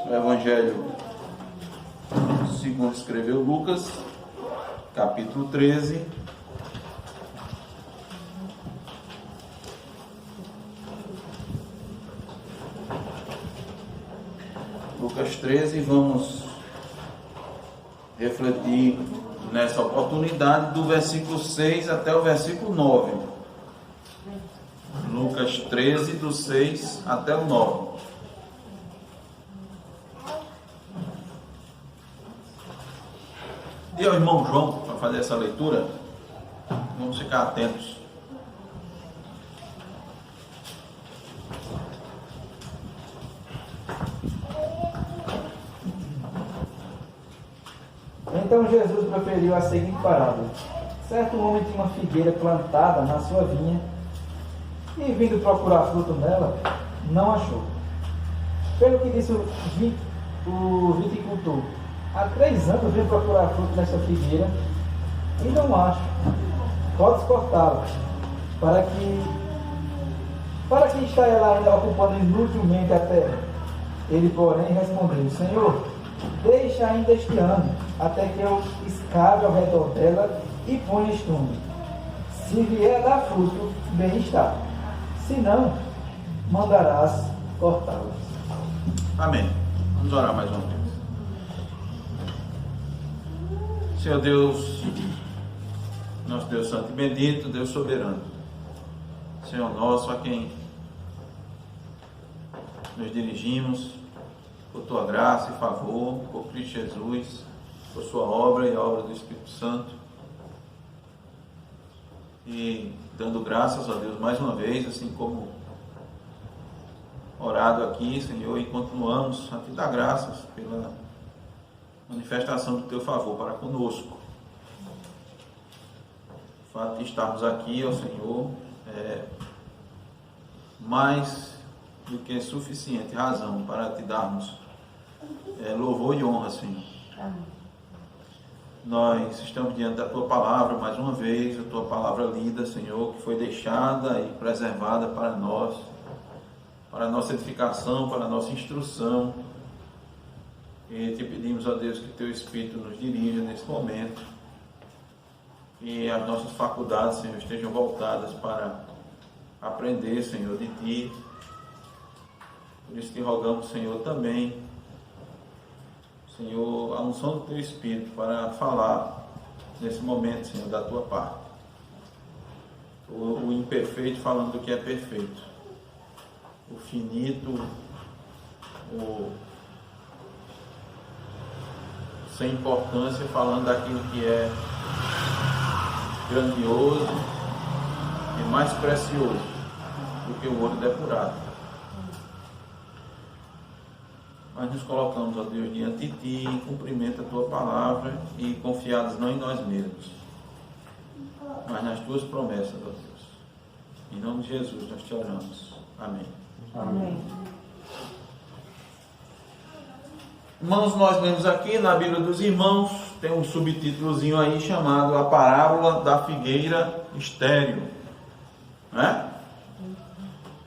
O Evangelho segundo escreveu Lucas, capítulo 13. Lucas 13, vamos refletir nessa oportunidade do versículo 6 até o versículo 9. Lucas 13, do 6 até o 9. E ao irmão João para fazer essa leitura. Vamos ficar atentos. Então Jesus proferiu a seguinte parábola: certo homem tinha uma figueira plantada na sua vinha e, vindo procurar fruto nela, não achou. Pelo que disse o viticultor: há 3 anos venho procurar fruto nessa figueira e não acho. Podes cortá-la, para que está ela ainda ocupando inutilmente a terra? Ele, porém, respondeu: Senhor, deixa ainda este ano, até que eu escave ao redor dela e ponha estrume. Se vier a dar fruto, bem está. Se não, mandarás cortá-la. Amém. Vamos orar mais uma vez. Senhor Deus, nosso Deus santo e bendito, Deus soberano, Senhor nosso, a quem nos dirigimos por tua graça e favor, por Cristo Jesus, por sua obra e a obra do Espírito Santo, e dando graças a Deus mais uma vez, assim como orado aqui, Senhor, e continuamos a te dar graças pela manifestação do teu favor para conosco. O fato de estarmos aqui, ó Senhor, é mais do que suficiente razão para te darmos louvor e honra, Senhor. Nós estamos diante da tua palavra mais uma vez, a tua palavra lida, Senhor, que foi deixada e preservada para nós, para a nossa edificação, para a nossa instrução. E te pedimos, ó Deus, que teu Espírito nos dirija nesse momento e as nossas faculdades, Senhor, estejam voltadas para aprender, Senhor, de ti. Por isso te rogamos, Senhor, também, Senhor, a unção do teu Espírito para falar nesse momento, Senhor, da tua parte. O imperfeito falando do que é perfeito, o finito, o sem importância falando daquilo que é grandioso e mais precioso do que o ouro depurado. Mas nos colocamos, ó Deus, diante de ti, em cumprimento da tua palavra e confiados não em nós mesmos, mas nas tuas promessas, ó Deus. Em nome de Jesus nós te oramos. Amém. Amém. Irmãos, nós lemos aqui na Bíblia dos Irmãos, tem um subtítulozinho aí chamado A Parábola da Figueira Estéril. Né?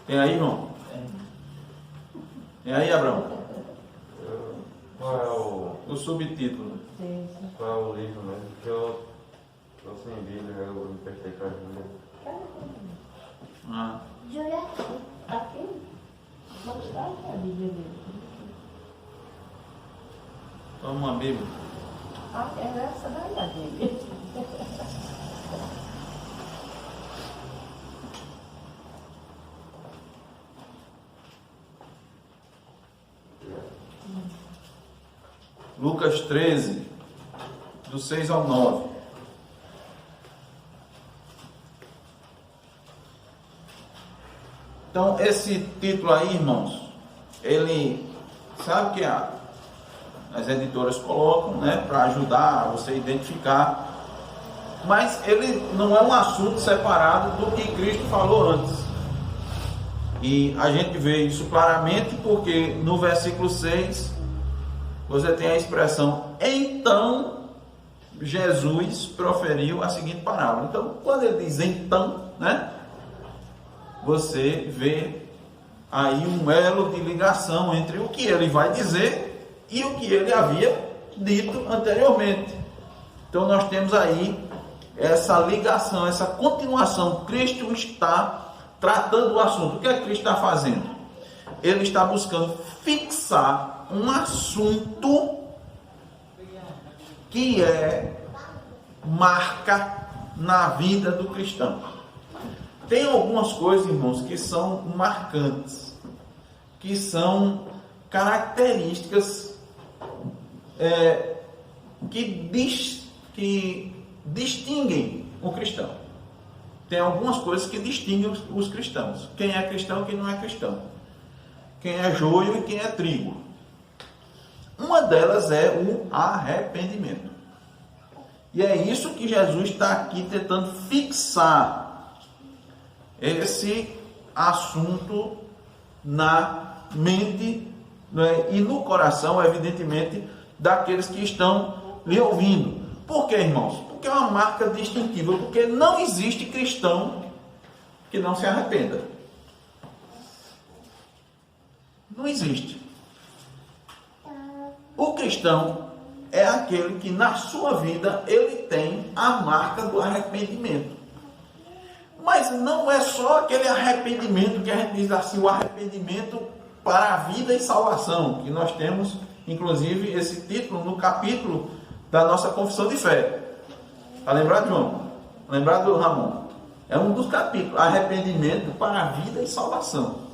Tem aí, irmão? Tem aí, Abraão? Qual é o subtítulo? Qual é o livro mesmo? Porque eu estou sem Bíblia, eu me perdi para a Júlia. Ah. Júlia, aqui? Mostrar a Bíblia dele. Toma uma Bíblia. Ah, é essa daí a dele. Lucas 13, do 6 ao 9. Então, esse título aí, irmãos, ele sabe que as editoras colocam, né, para ajudar você a identificar, mas ele não é um assunto separado do que Cristo falou antes. E a gente vê isso claramente porque no versículo 6 você tem a expressão: então Jesus proferiu a seguinte parábola. Então, quando ele diz então, né, você vê aí um elo de ligação entre o que ele vai dizer e o que ele havia dito anteriormente. Então nós temos aí essa ligação, essa continuação. Cristo está tratando o assunto. O que é que Cristo está fazendo? Ele está buscando fixar um assunto que é marca na vida do cristão. Tem algumas coisas, irmãos, que são marcantes, que são características que distinguem o cristão. Tem algumas coisas que distinguem os cristãos. Quem é cristão e quem não é cristão. Quem é joio e quem é trigo. Uma delas é o arrependimento. E é isso que Jesus está aqui tentando fixar. Esse assunto na mente, né, e no coração, evidentemente, daqueles que estão lhe ouvindo. Por quê, irmãos? Porque é uma marca distintiva. Porque não existe cristão que não se arrependa. Não existe. O cristão é aquele que na sua vida ele tem a marca do arrependimento. Mas não é só aquele arrependimento que a gente diz assim, o arrependimento para a vida e salvação, que nós temos, inclusive, esse título no capítulo da nossa confissão de fé. Está lembrado, João? Lembrado, Ramon? É um dos capítulos, arrependimento para a vida e salvação.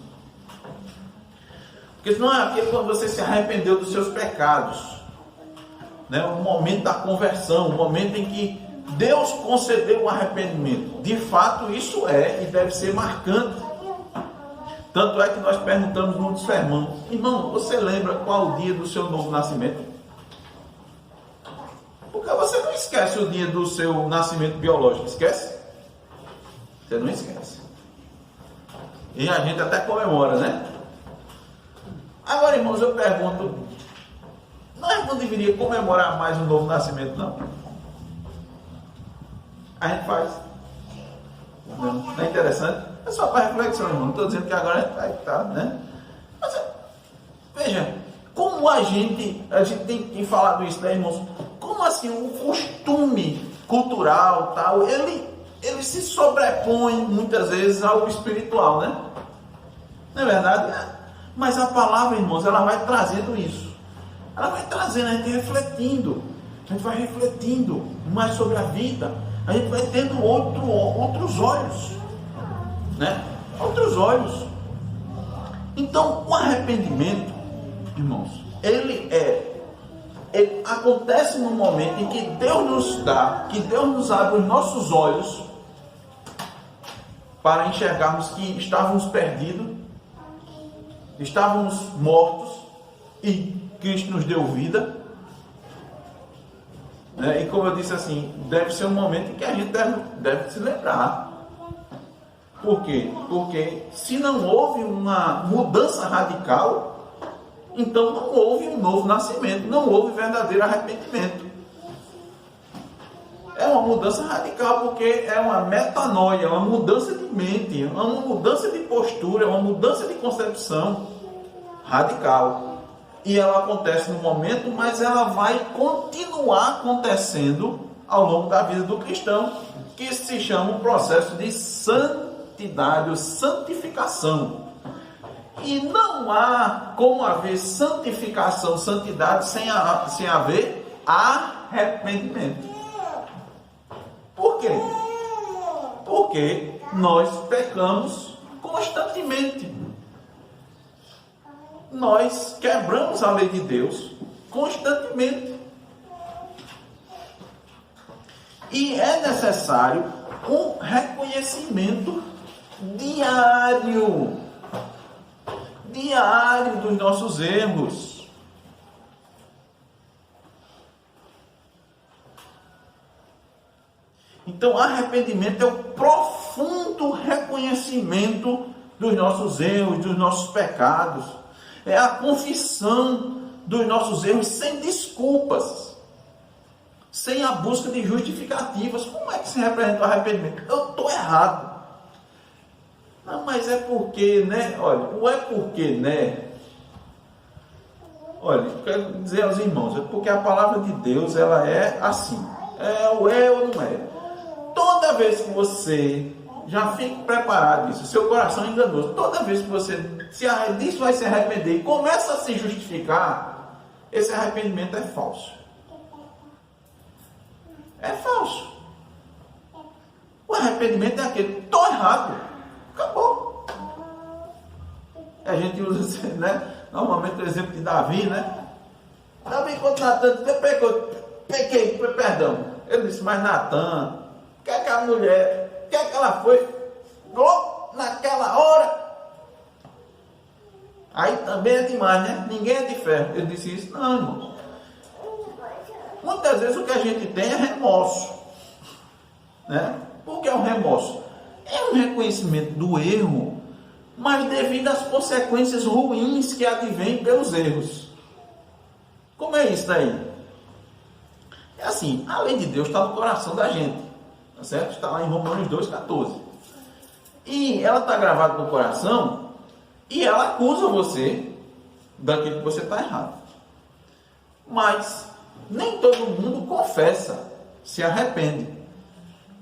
Porque não é aquele quando você se arrependeu dos seus pecados, né? O momento da conversão, o momento em que Deus concedeu o arrependimento. De fato, isso é e deve ser marcante. Tanto é que nós perguntamos num dos sermões: irmão, você lembra qual o dia do seu novo nascimento? Porque você não esquece o dia do seu nascimento biológico, esquece? Você não esquece. E a gente até comemora, né? Agora, irmãos, eu pergunto: nós não deveríamos comemorar mais um novo nascimento, não? A gente faz. Não é interessante? É só para reflexão, irmão. Não estou dizendo que agora a gente vai estar, né? Mas, veja, como a gente tem falado isso, né, irmãos? Como assim o costume cultural, tal, ele se sobrepõe muitas vezes ao espiritual, né? Não é verdade? Mas a palavra, irmãos, ela vai trazendo isso. Ela vai trazendo, a gente refletindo. A gente vai refletindo mais sobre a vida. A gente vai tendo outros olhos, né? Outros olhos. Então, o arrependimento, irmãos, ele acontece no momento em que Deus nos dá, que Deus nos abre os nossos olhos para enxergarmos que estávamos perdidos, estávamos mortos e Cristo nos deu vida. E como eu disse assim, deve ser um momento em que a gente deve se lembrar. Por quê? Porque se não houve uma mudança radical, então não houve um novo nascimento, não houve verdadeiro arrependimento. É uma mudança radical, porque é uma metanoia, uma mudança de mente, uma mudança de postura, uma mudança de concepção radical. E ela acontece no momento, mas ela vai continuar acontecendo ao longo da vida do cristão, que se chama um processo de santidade ou santificação. E não há como haver santificação, santidade, sem haver arrependimento. Por quê? Porque nós pecamos constantemente. Nós quebramos a lei de Deus constantemente. E é necessário um reconhecimento diário dos nossos erros. Então, arrependimento é o profundo reconhecimento dos nossos erros, dos nossos pecados. É a confissão dos nossos erros sem desculpas, sem a busca de justificativas. Como é que se representa o arrependimento? Eu estou errado. Não, mas é porque, né? Olha, o é porque, né? Olha, eu quero dizer aos irmãos, é porque a palavra de Deus, ela é assim. É ou não é. Toda vez que você já fica preparado disso, seu coração é enganoso, toda vez que você disso vai se arrepender e começa a se justificar, esse arrependimento é falso. É falso. O arrependimento é aquele, estou errado, acabou. A gente usa, né? Normalmente o exemplo de Davi, né? Davi contra Natan, pequei, perdão. Ele disse, mas Natan, o que é que a mulher, o que é que ela foi? Naquela hora. Aí também é demais, né? Ninguém é de ferro. Ele disse isso, não, irmão. Muitas vezes o que a gente tem é remorso. Né? Por que é um remorso? É um reconhecimento do erro, mas devido às consequências ruins que advêm pelos erros. Como é isso daí? É assim, a lei de Deus está no coração da gente, tá certo? Está lá em Romanos 2,14. E ela está gravada no coração e ela acusa você daquilo que você está errado. Mas nem todo mundo confessa, se arrepende.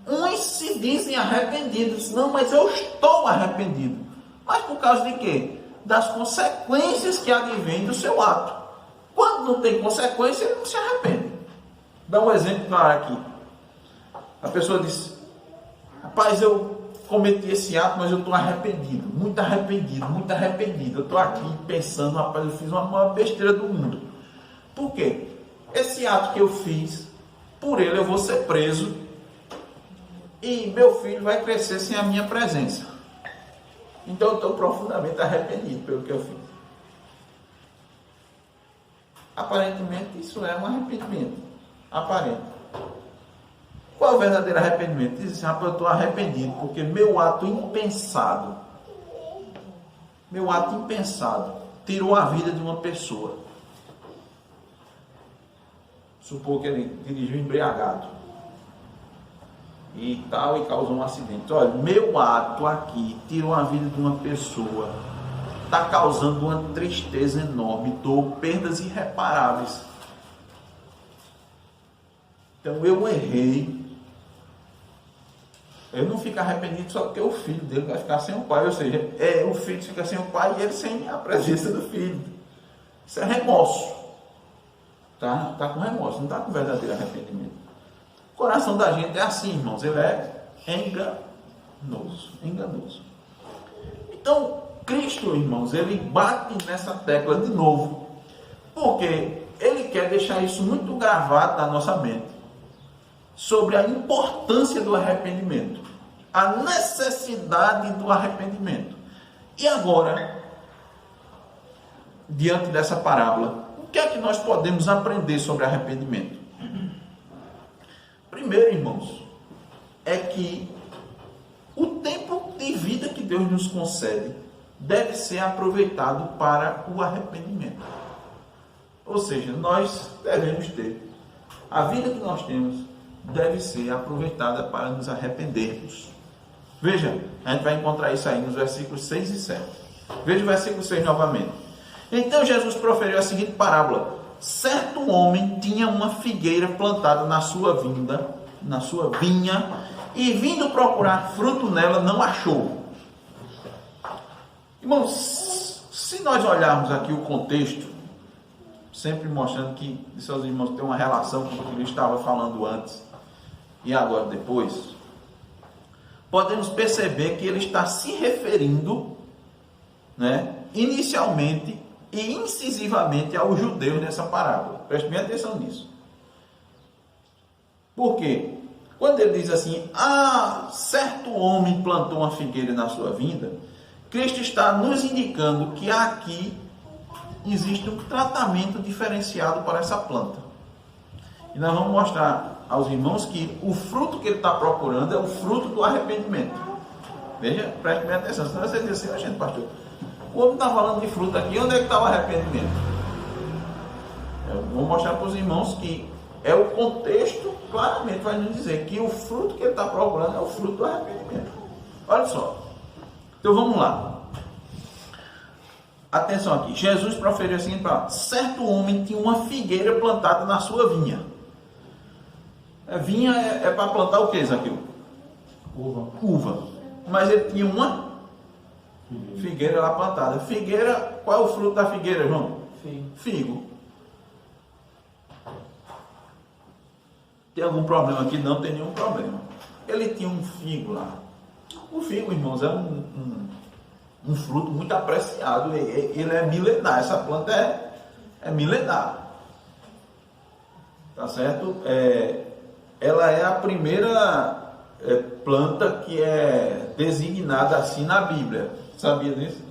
Uns se dizem arrependidos. Não, mas eu estou arrependido. Mas por causa de quê? Das consequências que advêm do seu ato. Quando não tem consequência, ele não se arrepende. Dá um exemplo claro aqui. A pessoa diz, rapaz, eu cometi esse ato, mas eu estou arrependido. Muito arrependido, muito arrependido. Eu estou aqui pensando, rapaz, eu fiz uma maior besteira do mundo. Por quê? Esse ato que eu fiz, por ele eu vou ser preso e meu filho vai crescer sem a minha presença. Então eu estou profundamente arrependido pelo que eu fiz. Aparentemente isso é um arrependimento. Aparente. Qual é o verdadeiro arrependimento? Diz assim, rapaz, eu estou arrependido porque meu ato impensado tirou a vida de uma pessoa. Supor que ele dirigiu embriagado e tal, e causou um acidente. Olha, meu ato aqui tirou a vida de uma pessoa, está causando uma tristeza enorme, dor, perdas irreparáveis. Então eu errei. Eu não fico arrependido só porque o filho dele vai ficar sem o pai, ou seja, o filho fica sem o pai e ele sem a presença do filho. Isso é remorso. Tá com remorso, não está com verdadeiro arrependimento. O coração da gente é assim, irmãos, ele é enganoso. Então, Cristo, irmãos, ele bate nessa tecla de novo, porque ele quer deixar isso muito gravado na nossa mente, sobre a importância do arrependimento, a necessidade do arrependimento. E agora, diante dessa parábola, o que é que nós podemos aprender sobre arrependimento? Primeiro, irmãos, é que o tempo de vida que Deus nos concede deve ser aproveitado para o arrependimento. Ou seja, nós devemos ter, a vida que nós temos deve ser aproveitada para nos arrependermos. Veja, a gente vai encontrar isso aí nos versículos 6 e 7. Veja o versículo 6 novamente. Então Jesus proferiu a seguinte parábola: certo homem tinha uma figueira plantada na sua vinha, e vindo procurar fruto nela, não achou. Irmãos, se nós olharmos aqui o contexto, sempre mostrando que seus irmãos têm uma relação com o que ele estava falando antes e agora depois, podemos perceber que ele está se referindo, né, inicialmente e incisivamente aos judeus nessa parábola. Preste bem atenção nisso. Por quê? Quando ele diz assim, certo homem plantou uma figueira na sua vinda, Cristo está nos indicando que aqui existe um tratamento diferenciado para essa planta. E nós vamos mostrar aos irmãos que o fruto que ele está procurando é o fruto do arrependimento. Veja, preste bem atenção. Senão você diz assim, gente, pastor, o homem está falando de fruto aqui, onde é que está o arrependimento? Eu vou mostrar para os irmãos que o contexto, claramente vai nos dizer que o fruto que ele está procurando é o fruto do arrependimento. Olha só, Então vamos lá. Atenção aqui. Jesus proferiu a seguinte palavra: certo homem tinha uma figueira plantada na sua vinha. Vinha é para plantar o que, Zaqueu? Uva. Mas ele tinha uma figueira lá plantada. Figueira, qual é o fruto da figueira, João? Figo. Tem algum problema aqui? Não tem nenhum problema. Ele tinha um figo lá. O figo, irmãos, é um fruto muito apreciado. Ele é milenar. Essa planta é milenar. Tá certo? Ela é a primeira planta que é designada assim na Bíblia. Sabia disso?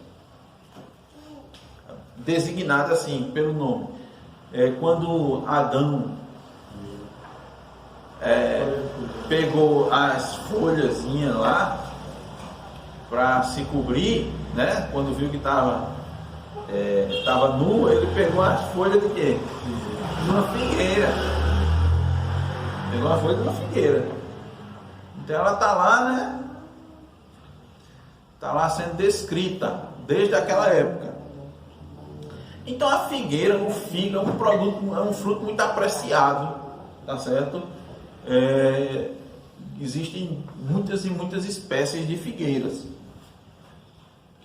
Designada assim, pelo nome. Quando Adão pegou as folhazinhas lá para se cobrir, né? Quando viu que estava nu, ele pegou as folhas de quê? De uma figueira. Pegou a folha de uma figueira. Então ela está lá, né? Está lá sendo descrita desde aquela época. Então a figueira, o figo, é um fruto muito apreciado, tá certo? Existem muitas e muitas espécies de figueiras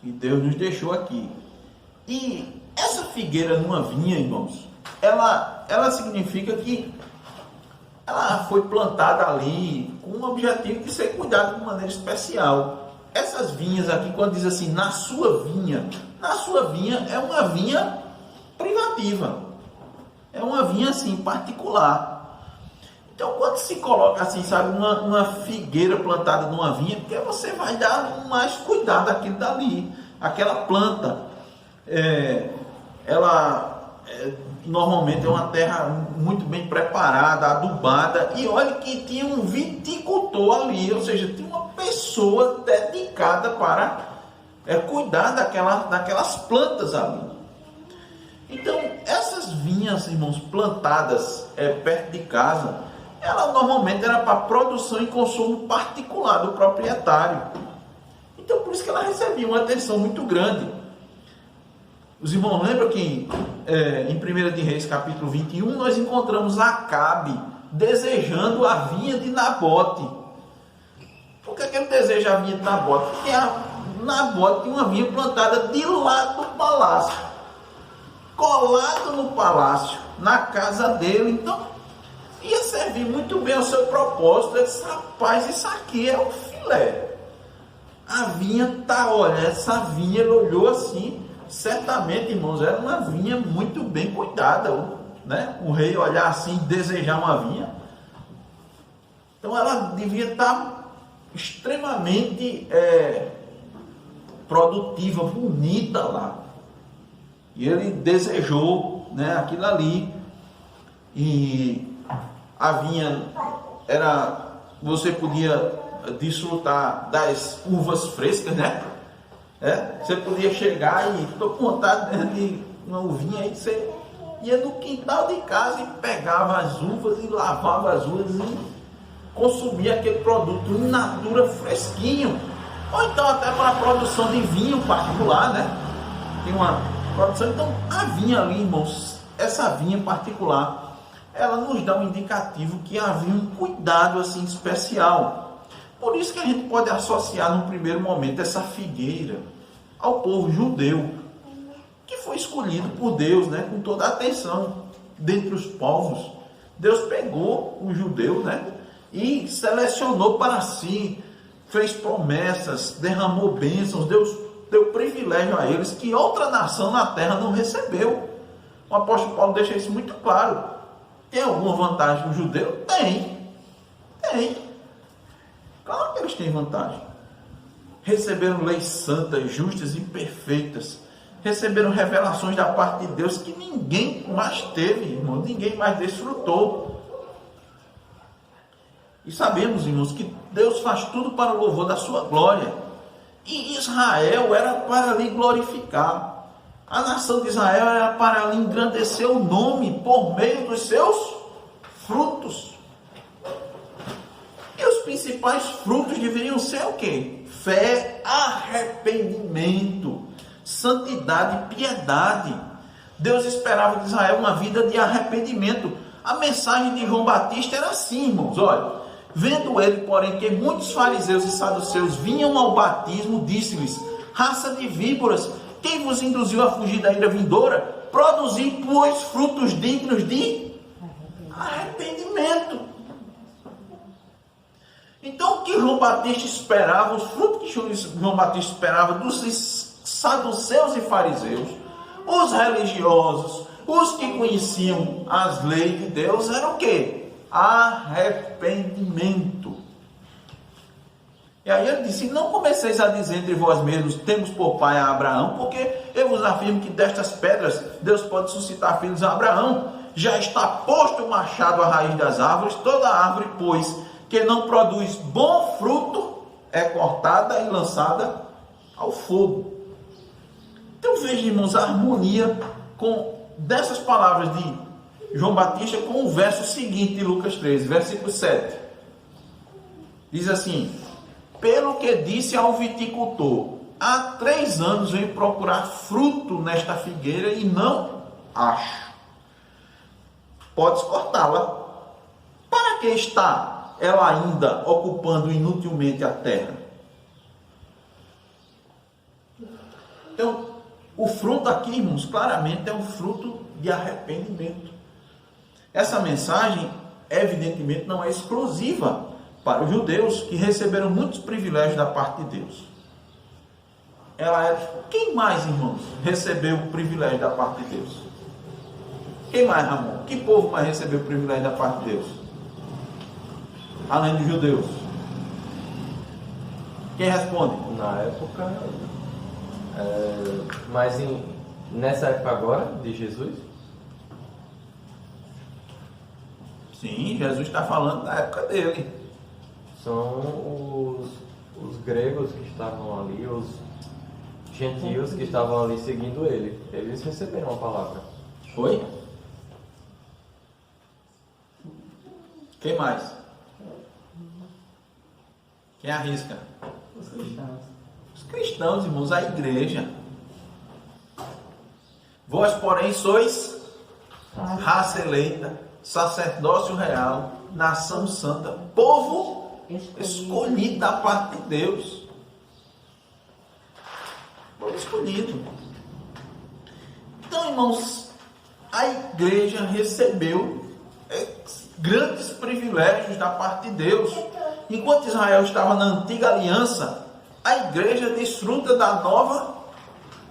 que Deus nos deixou aqui. E essa figueira numa vinha, irmãos, ela significa que ela foi plantada ali com o objetivo de ser cuidada de maneira especial. Essas vinhas aqui, quando diz assim, na sua vinha é uma vinha privativa, é uma vinha assim particular. Então quando se coloca assim, sabe, uma figueira plantada numa vinha, porque você vai dar mais cuidado daquilo dali. Aquela planta, normalmente é uma terra muito bem preparada, adubada, e olha que tinha um viticultor ali, ou seja, tinha uma pessoa dedicada para cuidar daquelas plantas ali. Então, essas vinhas, irmãos, plantadas perto de casa, ela normalmente era para produção e consumo particular do proprietário. Então, por isso que ela recebia uma atenção muito grande. Os irmãos lembram que em 1 de Reis, capítulo 21, nós encontramos Acabe desejando a vinha de Nabote. Por que ele deseja a vinha de Nabote? Porque Nabote tinha uma vinha plantada de lado do palácio, colado no palácio, na casa dele. Então, ia servir muito bem ao seu propósito. Ele disse: rapaz, isso aqui é o filé. A vinha essa vinha, ele olhou assim. Certamente, irmãos, era uma vinha muito bem cuidada, né? O rei olhar assim, desejar uma vinha. Então ela devia estar extremamente produtiva, bonita lá. E ele desejou, né, aquilo ali. E a vinha você podia desfrutar das uvas frescas, né? Você podia chegar e estou com vontade de uma uvinha, aí você ia no quintal de casa e pegava as uvas e lavava as uvas e consumia aquele produto in natura fresquinho. Ou então até para a produção de vinho particular, né? Tem uma produção. Então a vinha ali, irmãos, essa vinha particular, ela nos dá um indicativo que havia um cuidado assim especial. Por isso que a gente pode associar no primeiro momento essa figueira ao povo judeu, que foi escolhido por Deus, né, com toda a atenção. Dentre os povos, Deus pegou o judeu, né, e selecionou para si, fez promessas, derramou bênçãos, Deus deu privilégio a eles que outra nação na terra não recebeu. O apóstolo Paulo deixa isso muito claro. Tem alguma vantagem o judeu? Tem. Claro que eles têm vantagem. Receberam leis santas, justas e perfeitas. Receberam revelações da parte de Deus que ninguém mais teve, irmão. Ninguém mais desfrutou. E sabemos, irmãos, que Deus faz tudo para o louvor da sua glória. E Israel era para lhe glorificar. A nação de Israel era para lhe engrandecer o nome por meio dos seus frutos. E os principais frutos deveriam ser o quê? fé, arrependimento, santidade e piedade. Deus esperava de Israel uma vida de arrependimento. A mensagem de João Batista era assim, irmãos, olha, vendo ele, porém, que muitos fariseus e saduceus vinham ao batismo, disse-lhes: raça de víboras, quem vos induziu a fugir da ira vindoura? Produzir, pois, frutos dignos de arrependimento. Então, o que João Batista esperava, os frutos que João Batista esperava dos saduceus e fariseus, os religiosos, os que conheciam as leis de Deus, era o quê? Arrependimento. E aí ele disse: não comeceis a dizer entre vós mesmos, temos por pai a Abraão, porque eu vos afirmo que destas pedras Deus pode suscitar filhos a Abraão. Já está posto o machado à raiz das árvores, toda árvore, pois, que não produz bom fruto, é cortada e lançada ao fogo. Então veja, irmãos, a harmonia dessas palavras de João Batista com o verso seguinte de Lucas 13, versículo 7. Diz assim: pelo que disse ao viticultor, há 3 anos venho procurar fruto nesta figueira e não acho. Podes cortá-la. Para que está ela ainda ocupando inutilmente a terra? Então, o fruto aqui, irmãos, claramente é um fruto de arrependimento. Essa mensagem, evidentemente, não é exclusiva para os judeus, que receberam muitos privilégios da parte de Deus. Quem mais, irmãos, recebeu o privilégio da parte de Deus? Quem mais, Ramon? Que povo mais recebeu o privilégio da parte de Deus? Além dos judeus. Quem responde? Na época, mas nessa época agora, de Jesus? Sim, Jesus está falando da época dele. São os gregos que estavam ali, os gentios que estavam ali seguindo ele. Eles receberam a palavra. Foi? Quem mais? Quem arrisca? Os cristãos. Os cristãos, irmãos, a igreja. Vós, porém, sois raça eleita, sacerdócio real, nação santa, povo escolhido da parte de Deus. Povo escolhido. Então, irmãos, a igreja recebeu grandes privilégios da parte de Deus. Enquanto Israel estava na antiga aliança, a igreja desfruta da nova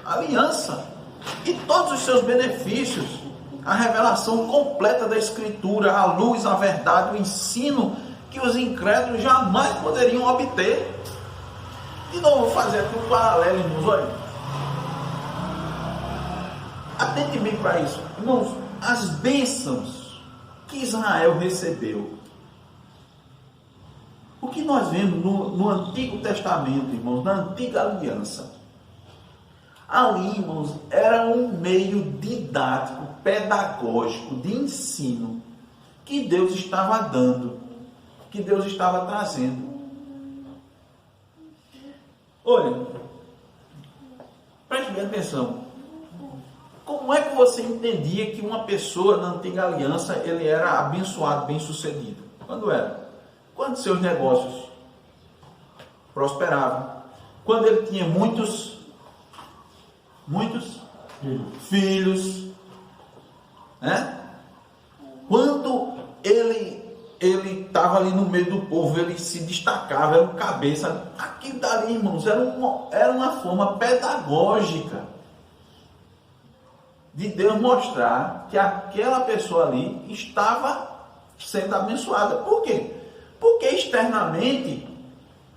aliança e todos os seus benefícios, a revelação completa da Escritura, a luz, a verdade, o ensino que os incrédulos jamais poderiam obter. De novo, vou fazer aqui um paralelo, irmãos, olha. Atente bem para isso, irmãos, as bênçãos que Israel recebeu. O que nós vemos no Antigo Testamento, irmãos, na Antiga Aliança, ali, irmãos, era um meio didático, pedagógico, de ensino, que Deus estava dando, que Deus estava trazendo. Olha, preste bem atenção. Como é que você entendia que uma pessoa na Antiga Aliança, ele era abençoado, bem-sucedido? Quando era? Quando seus negócios prosperavam. Quando ele tinha muitos filhos, né? Quando ele estava ali no meio do povo, ele se destacava, era um cabeça. Aquilo dali, irmãos, era uma forma pedagógica de Deus mostrar que aquela pessoa ali estava sendo abençoada. Por quê? Porque externamente,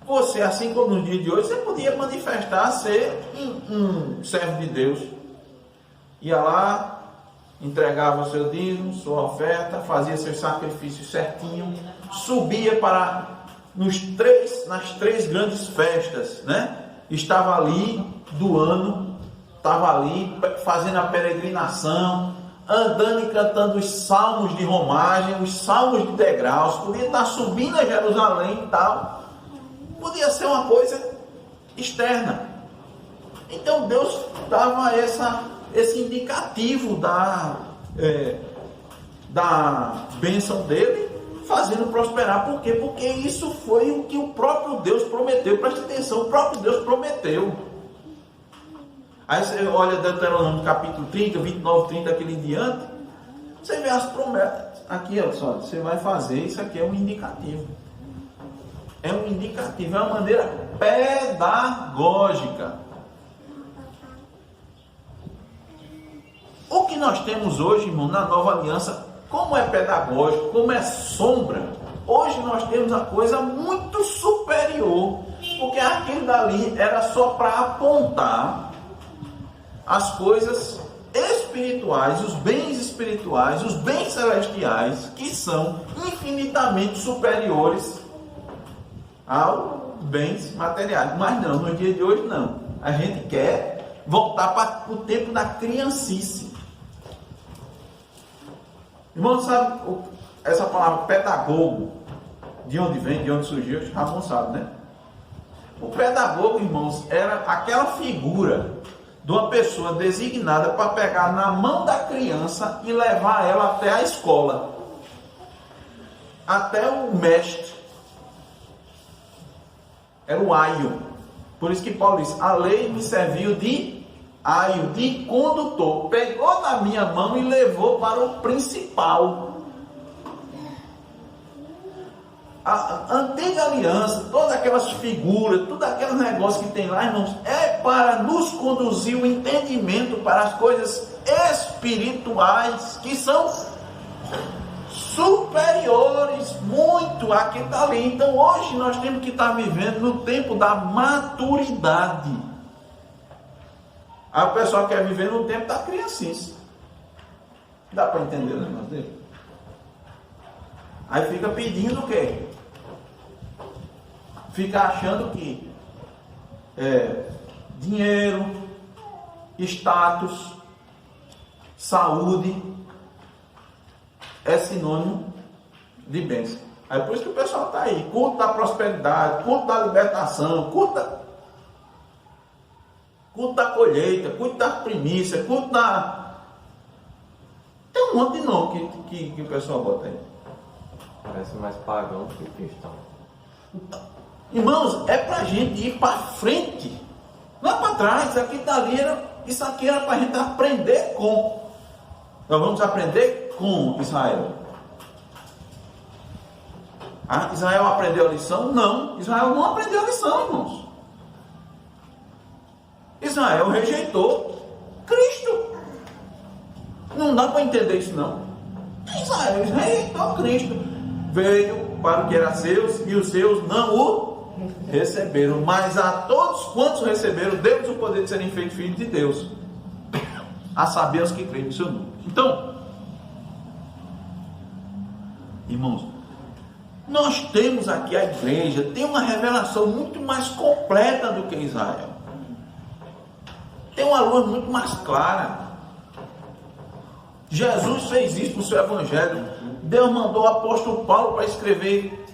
você, assim como no dia de hoje, você podia manifestar ser um servo de Deus. Ia lá, entregava o seu dízimo, sua oferta, fazia seus sacrifícios certinho, subia nas 3 grandes festas, né? Estava ali do ano, estava ali fazendo a peregrinação, andando e cantando os salmos de romagem, os salmos de degraus, podia estar subindo a Jerusalém e tal. Podia ser uma coisa externa. Então Deus dava esse indicativo da bênção dele, fazendo prosperar. Por quê? Porque isso foi o que o próprio Deus prometeu. Preste atenção, o próprio Deus prometeu. Aí você olha Deuteronômio capítulo 30, 29, 30, aquele em diante, você vê as promessas. Aqui, olha só, você vai fazer, isso aqui é um indicativo. É um indicativo, é uma maneira pedagógica. O que nós temos hoje, irmão, na nova aliança, como é pedagógico, como é sombra, hoje nós temos a coisa muito superior, porque aquilo dali era só para apontar as coisas espirituais, os bens celestiais, que são infinitamente superiores aos bens materiais. Mas não, no dia de hoje não. A gente quer voltar para o tempo da criancice. Irmão, sabe essa palavra pedagogo, de onde vem, de onde surgiu? Ramon sabe, né? O pedagogo, irmãos, era aquela figura de uma pessoa designada para pegar na mão da criança e levar ela até a escola, até o mestre. Era o aio. Por isso que Paulo diz: a lei me serviu de aio, de condutor. Pegou na minha mão e levou para o principal. A antiga aliança, todas aquelas figuras, tudo aqueles negócios que tem lá, irmãos, é para nos conduzir o entendimento para as coisas espirituais, que são superiores muito a que está ali. Então hoje nós temos que estar vivendo no tempo da maturidade. Aí o pessoal quer viver no tempo da criancice. Dá para entender o negócio dele? Aí fica pedindo o quê? Fica achando que dinheiro, status, saúde é sinônimo de bênção. Aí por isso que o pessoal está aí, culto da prosperidade, culto da libertação, culto da colheita, culto da primícia, culto da... Tem um monte de nome que o pessoal bota aí. Parece mais pagão do que cristão. Irmãos, é para a gente ir para frente, não é para trás. Isso aqui era para a gente aprender com. Nós vamos aprender com Israel. Israel aprendeu a lição? Não, Israel não aprendeu a lição, irmãos. Israel rejeitou Cristo. Não dá para entender isso, não. Israel rejeitou Cristo. Veio para o que era seus e os seus não o receberam. Mas a todos quantos receberam, deu-lhes o poder de serem feitos filhos de Deus, a saber os que creem no seu nome. Então, irmãos, nós temos aqui a igreja, tem uma revelação muito mais completa do que Israel. Tem uma luz muito mais clara. Jesus fez isso no seu evangelho. Deus mandou o apóstolo Paulo para escrever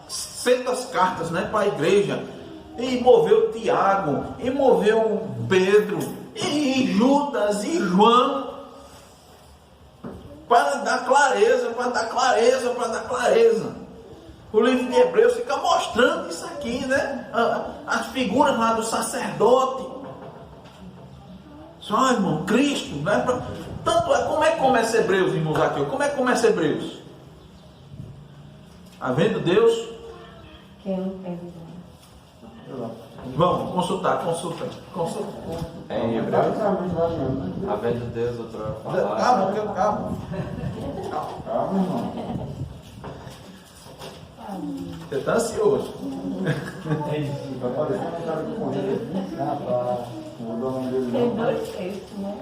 600 cartas, para a igreja. E moveu Tiago, e moveu Pedro, e Judas, e João, para dar clareza. O livro de Hebreus fica mostrando isso aqui, as figuras lá do sacerdote. Só, irmão, Cristo, Tanto é, como é que começa Hebreus, irmãos, aqui? Como é que começa Hebreus? Havendo Deus? Vamos, consulta. É em Hebreus? Havendo Deus, outra palavra. Calma. Calma, irmão. Você está ansioso. Vai aparecer na cara do correio. Tem dois textos, né?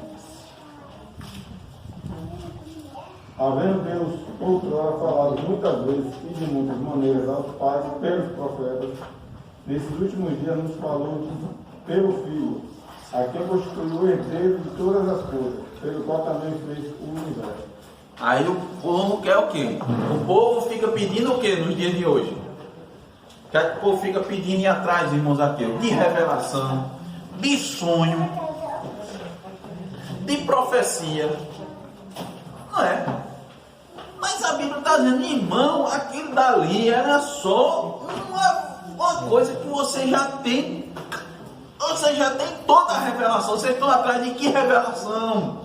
Havendo Deus outrora falado muitas vezes e de muitas maneiras aos pais pelos profetas, nesses últimos dias nos falou pelo Filho, a quem constituiu o herdeiro de todas as coisas, pelo qual também fez o universo. Aí o povo quer o quê? O povo fica pedindo o quê nos dias de hoje? Que o povo fica pedindo e atrás, irmãos ateus, de revelação, de sonho, de profecia. Não é? Mas a Bíblia está dizendo, irmão, aquilo dali era só uma coisa que você já tem. Você já tem toda a revelação. Vocês estão atrás de que revelação?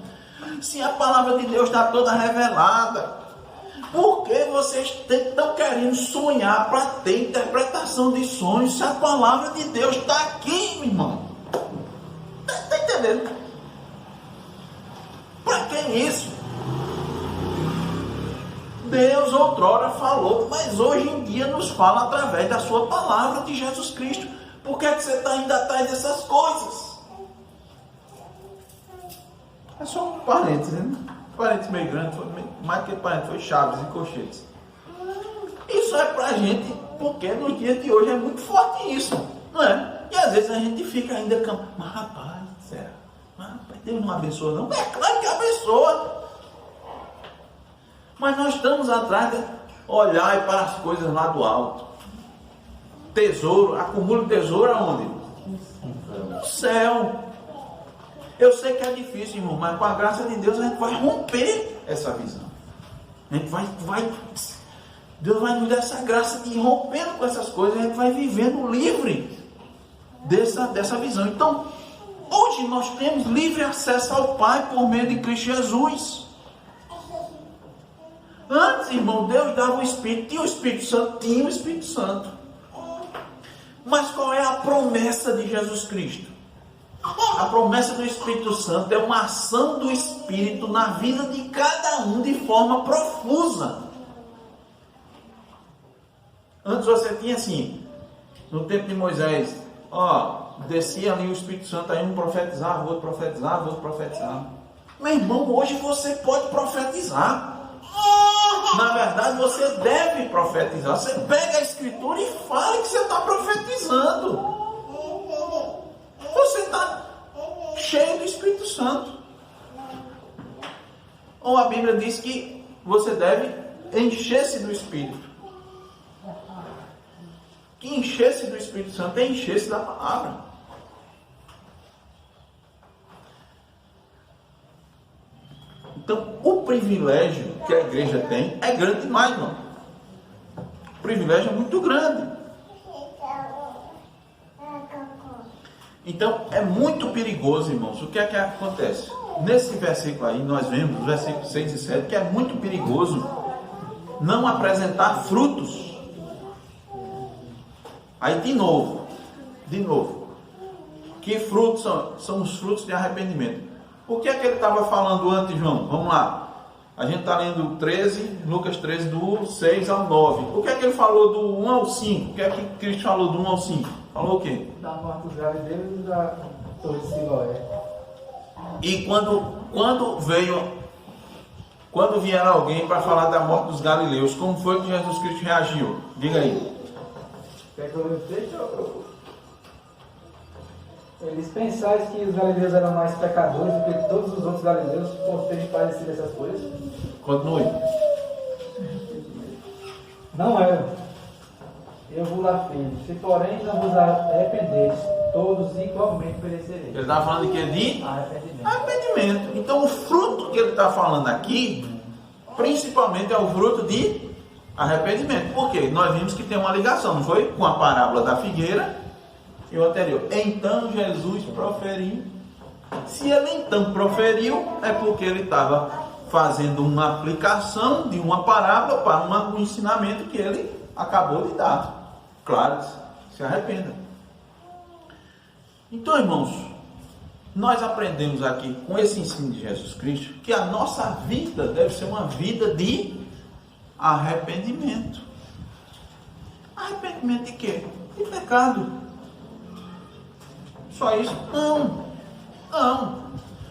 Se a palavra de Deus está toda revelada, por que vocês estão querendo sonhar para ter interpretação de sonhos se a palavra de Deus está aqui, meu irmão? Está entendendo? Para que isso? Deus outrora falou, mas hoje em dia nos fala através da sua palavra de Jesus Cristo. Por que você está indo atrás dessas coisas? É só um parênteses, né? Parênteses meio grande, mais que parênteses, foi chaves e colchetes. Isso é pra gente, porque nos dias de hoje é muito forte isso, não é? E às vezes a gente fica ainda, mas rapaz, será? Mas rapaz, Deus não abençoa não? É claro que abençoa. Mas nós estamos atrás de olhar para as coisas lá do alto. Tesouro, acumula tesouro aonde? No céu. Eu sei que é difícil, irmão, mas com a graça de Deus a gente vai romper essa visão. A gente Deus vai nos dar essa graça de ir rompendo com essas coisas, a gente vai vivendo livre dessa visão. Então, hoje nós temos livre acesso ao Pai por meio de Cristo Jesus. Antes, irmão, Deus dava o Espírito, tinha o Espírito Santo, tinha o Espírito Santo. Mas qual é a promessa de Jesus Cristo? A promessa do Espírito Santo é uma ação do Espírito na vida de cada um de forma profusa. Antes você tinha assim, no tempo de Moisés, descia ali o Espírito Santo, aí um profetizava, outro profetizava, outro profetizava. Meu irmão, hoje você pode profetizar. Na verdade, você deve profetizar. Você pega a Escritura e fala que você está profetizando. Você está cheio do Espírito Santo. Ou a Bíblia diz que você deve encher-se do Espírito. Que encher-se do Espírito Santo é encher-se da palavra. Então, o privilégio que a igreja tem é grande demais, irmão. O privilégio é muito grande. Então, é muito perigoso, irmãos. O que é que acontece? Nesse versículo aí, nós vemos, os versículos 6 e 7, que é muito perigoso não apresentar frutos. Aí, de novo, que frutos são os frutos de arrependimento? O que é que ele estava falando antes, João? Vamos lá. A gente está lendo 13, Lucas 13, do 6 ao 9. O que é que ele falou do 1 ao 5? O que é que Cristo falou do 1 ao 5? Falou o quê? Da morte dos galileus e da torre de Siloé. E quando vier alguém para falar da morte dos galileus, como foi que Jesus Cristo reagiu? Diga aí. Quer que eu deixe? Eles pensaram que os galileus eram mais pecadores do que todos os outros galileus por terem padecido essas coisas. Continue. Não eram. Eu vos afirmo, se porém não vos arrependeres, todos igualmente perecereis. Ele estava falando de quê? De Arrependimento. arrependimento. Então o fruto que ele está falando aqui, principalmente é o fruto de arrependimento. Por quê? Nós vimos que tem uma ligação, não foi? Com a parábola da figueira e o anterior. Então Jesus proferiu. Se ele então proferiu, é porque ele estava fazendo uma aplicação de uma parábola para um ensinamento que ele acabou de dar. Claro, se arrependa. Então, irmãos, nós aprendemos aqui com esse ensino de Jesus Cristo que a nossa vida deve ser uma vida de arrependimento. Arrependimento de quê? De pecado. Só isso? Não.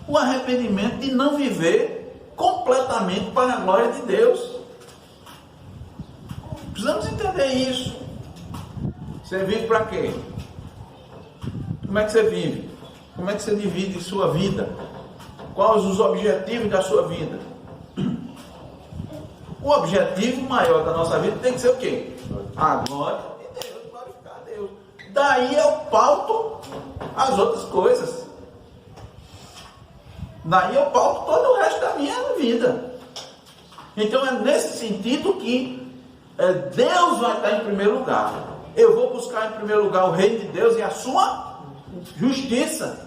O arrependimento de não viver completamente para a glória de Deus. Precisamos entender isso. Você vive para quê? Como é que você vive? Como é que você divide sua vida? Quais os objetivos da sua vida? O objetivo maior da nossa vida tem que ser o quê? A glória de Deus, daí eu pauto as outras coisas. Daí eu pauto todo o resto da minha vida. Então é nesse sentido que Deus vai estar em primeiro lugar. Eu vou buscar em primeiro lugar o reino de Deus e a sua justiça.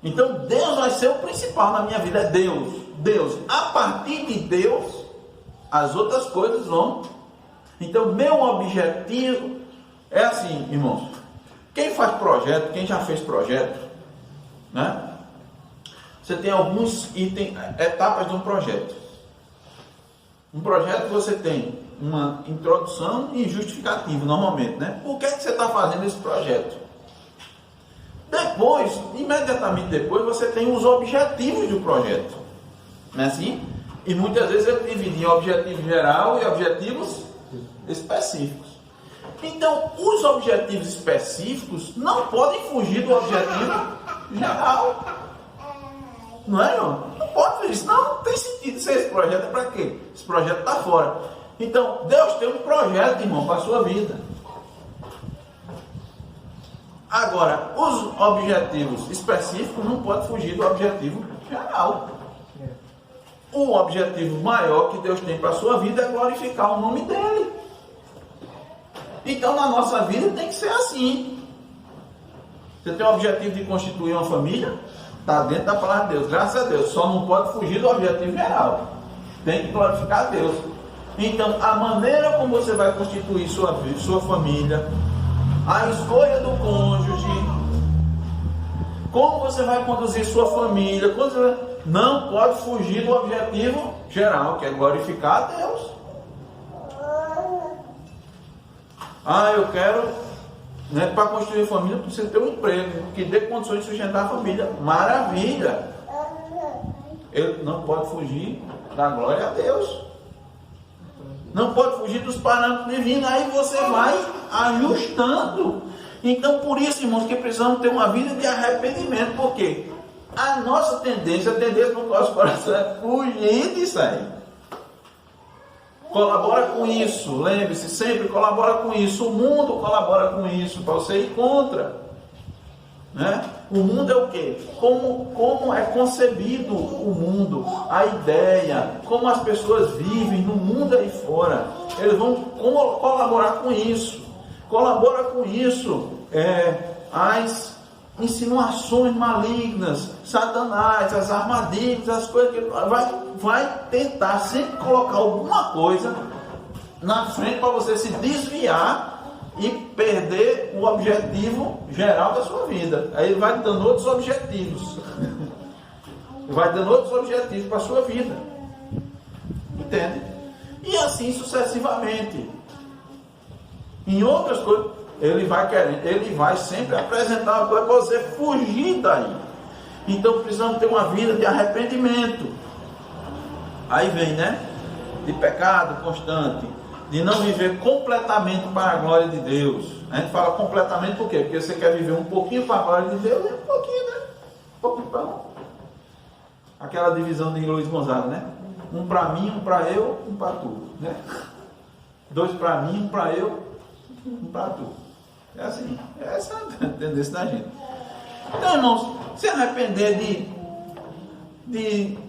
Então Deus vai ser o principal na minha vida, é Deus. Deus, a partir de Deus, as outras coisas vão. Então meu objetivo é assim, irmãos. Quem faz projeto, quem já fez projeto, né? Você tem alguns itens, etapas de um projeto. Um projeto você tem uma introdução e justificativo, normalmente, né? Por que você está fazendo esse projeto? Depois, imediatamente depois, você tem os objetivos do projeto. Não é assim? E muitas vezes ele divide em objetivo geral e objetivos específicos. Então, os objetivos específicos não podem fugir do objetivo geral. Não é, não? Não pode fazer isso. Não tem sentido ser esse projeto. É para quê? Esse projeto está fora. Então, Deus tem um projeto, irmão, para a sua vida. Agora, os objetivos específicos não podem fugir do objetivo geral. O objetivo maior que Deus tem para a sua vida é glorificar o nome dEle. Então, na nossa vida tem que ser assim. Você tem o objetivo de constituir uma família? Está dentro da palavra de Deus, graças a Deus. Só não pode fugir do objetivo geral. Tem que glorificar a Deus. Então, a maneira como você vai constituir sua família, a escolha do cônjuge, como você vai conduzir sua família, não pode fugir do objetivo geral, que é glorificar a Deus. Eu quero, né, para construir família, precisa ter um emprego que dê condições de sustentar a família. Maravilha! Ele não pode fugir da glória a Deus. Não pode fugir dos parâmetros divinos. Aí você vai ajustando. Então, por isso, irmãos, que precisamos ter uma vida de arrependimento. Porque a nossa tendência no nosso coração é fugir disso aí. Colabora com isso, lembre-se, sempre colabora com isso. O mundo colabora com isso, para você ir contra, né? O mundo é o quê? Como é concebido o mundo, a ideia, como as pessoas vivem no mundo aí fora. Eles vão colaborar com isso. Colabora com isso as insinuações malignas, Satanás, as armadilhas, as coisas que vai tentar sempre colocar alguma coisa na frente para você se desviar e perder o objetivo geral da sua vida. Aí ele vai dando outros objetivos. Vai dando outros objetivos para a sua vida. Entende? E assim sucessivamente. Em outras coisas, ele vai sempre apresentar uma coisa para você fugir daí. Então precisamos ter uma vida de arrependimento. Aí vem, né? De pecado constante. De não viver completamente para a glória de Deus. A gente fala completamente por quê? Porque você quer viver um pouquinho para a glória de Deus e um pouquinho, né? Um pouquinho para um. Aquela divisão de Luiz Gonzaga, né? Um para mim, um para eu, um para tu, né? 2 para mim, um para eu, um para tu. É assim, essa é a tendência da gente. Então, irmãos, se arrepender de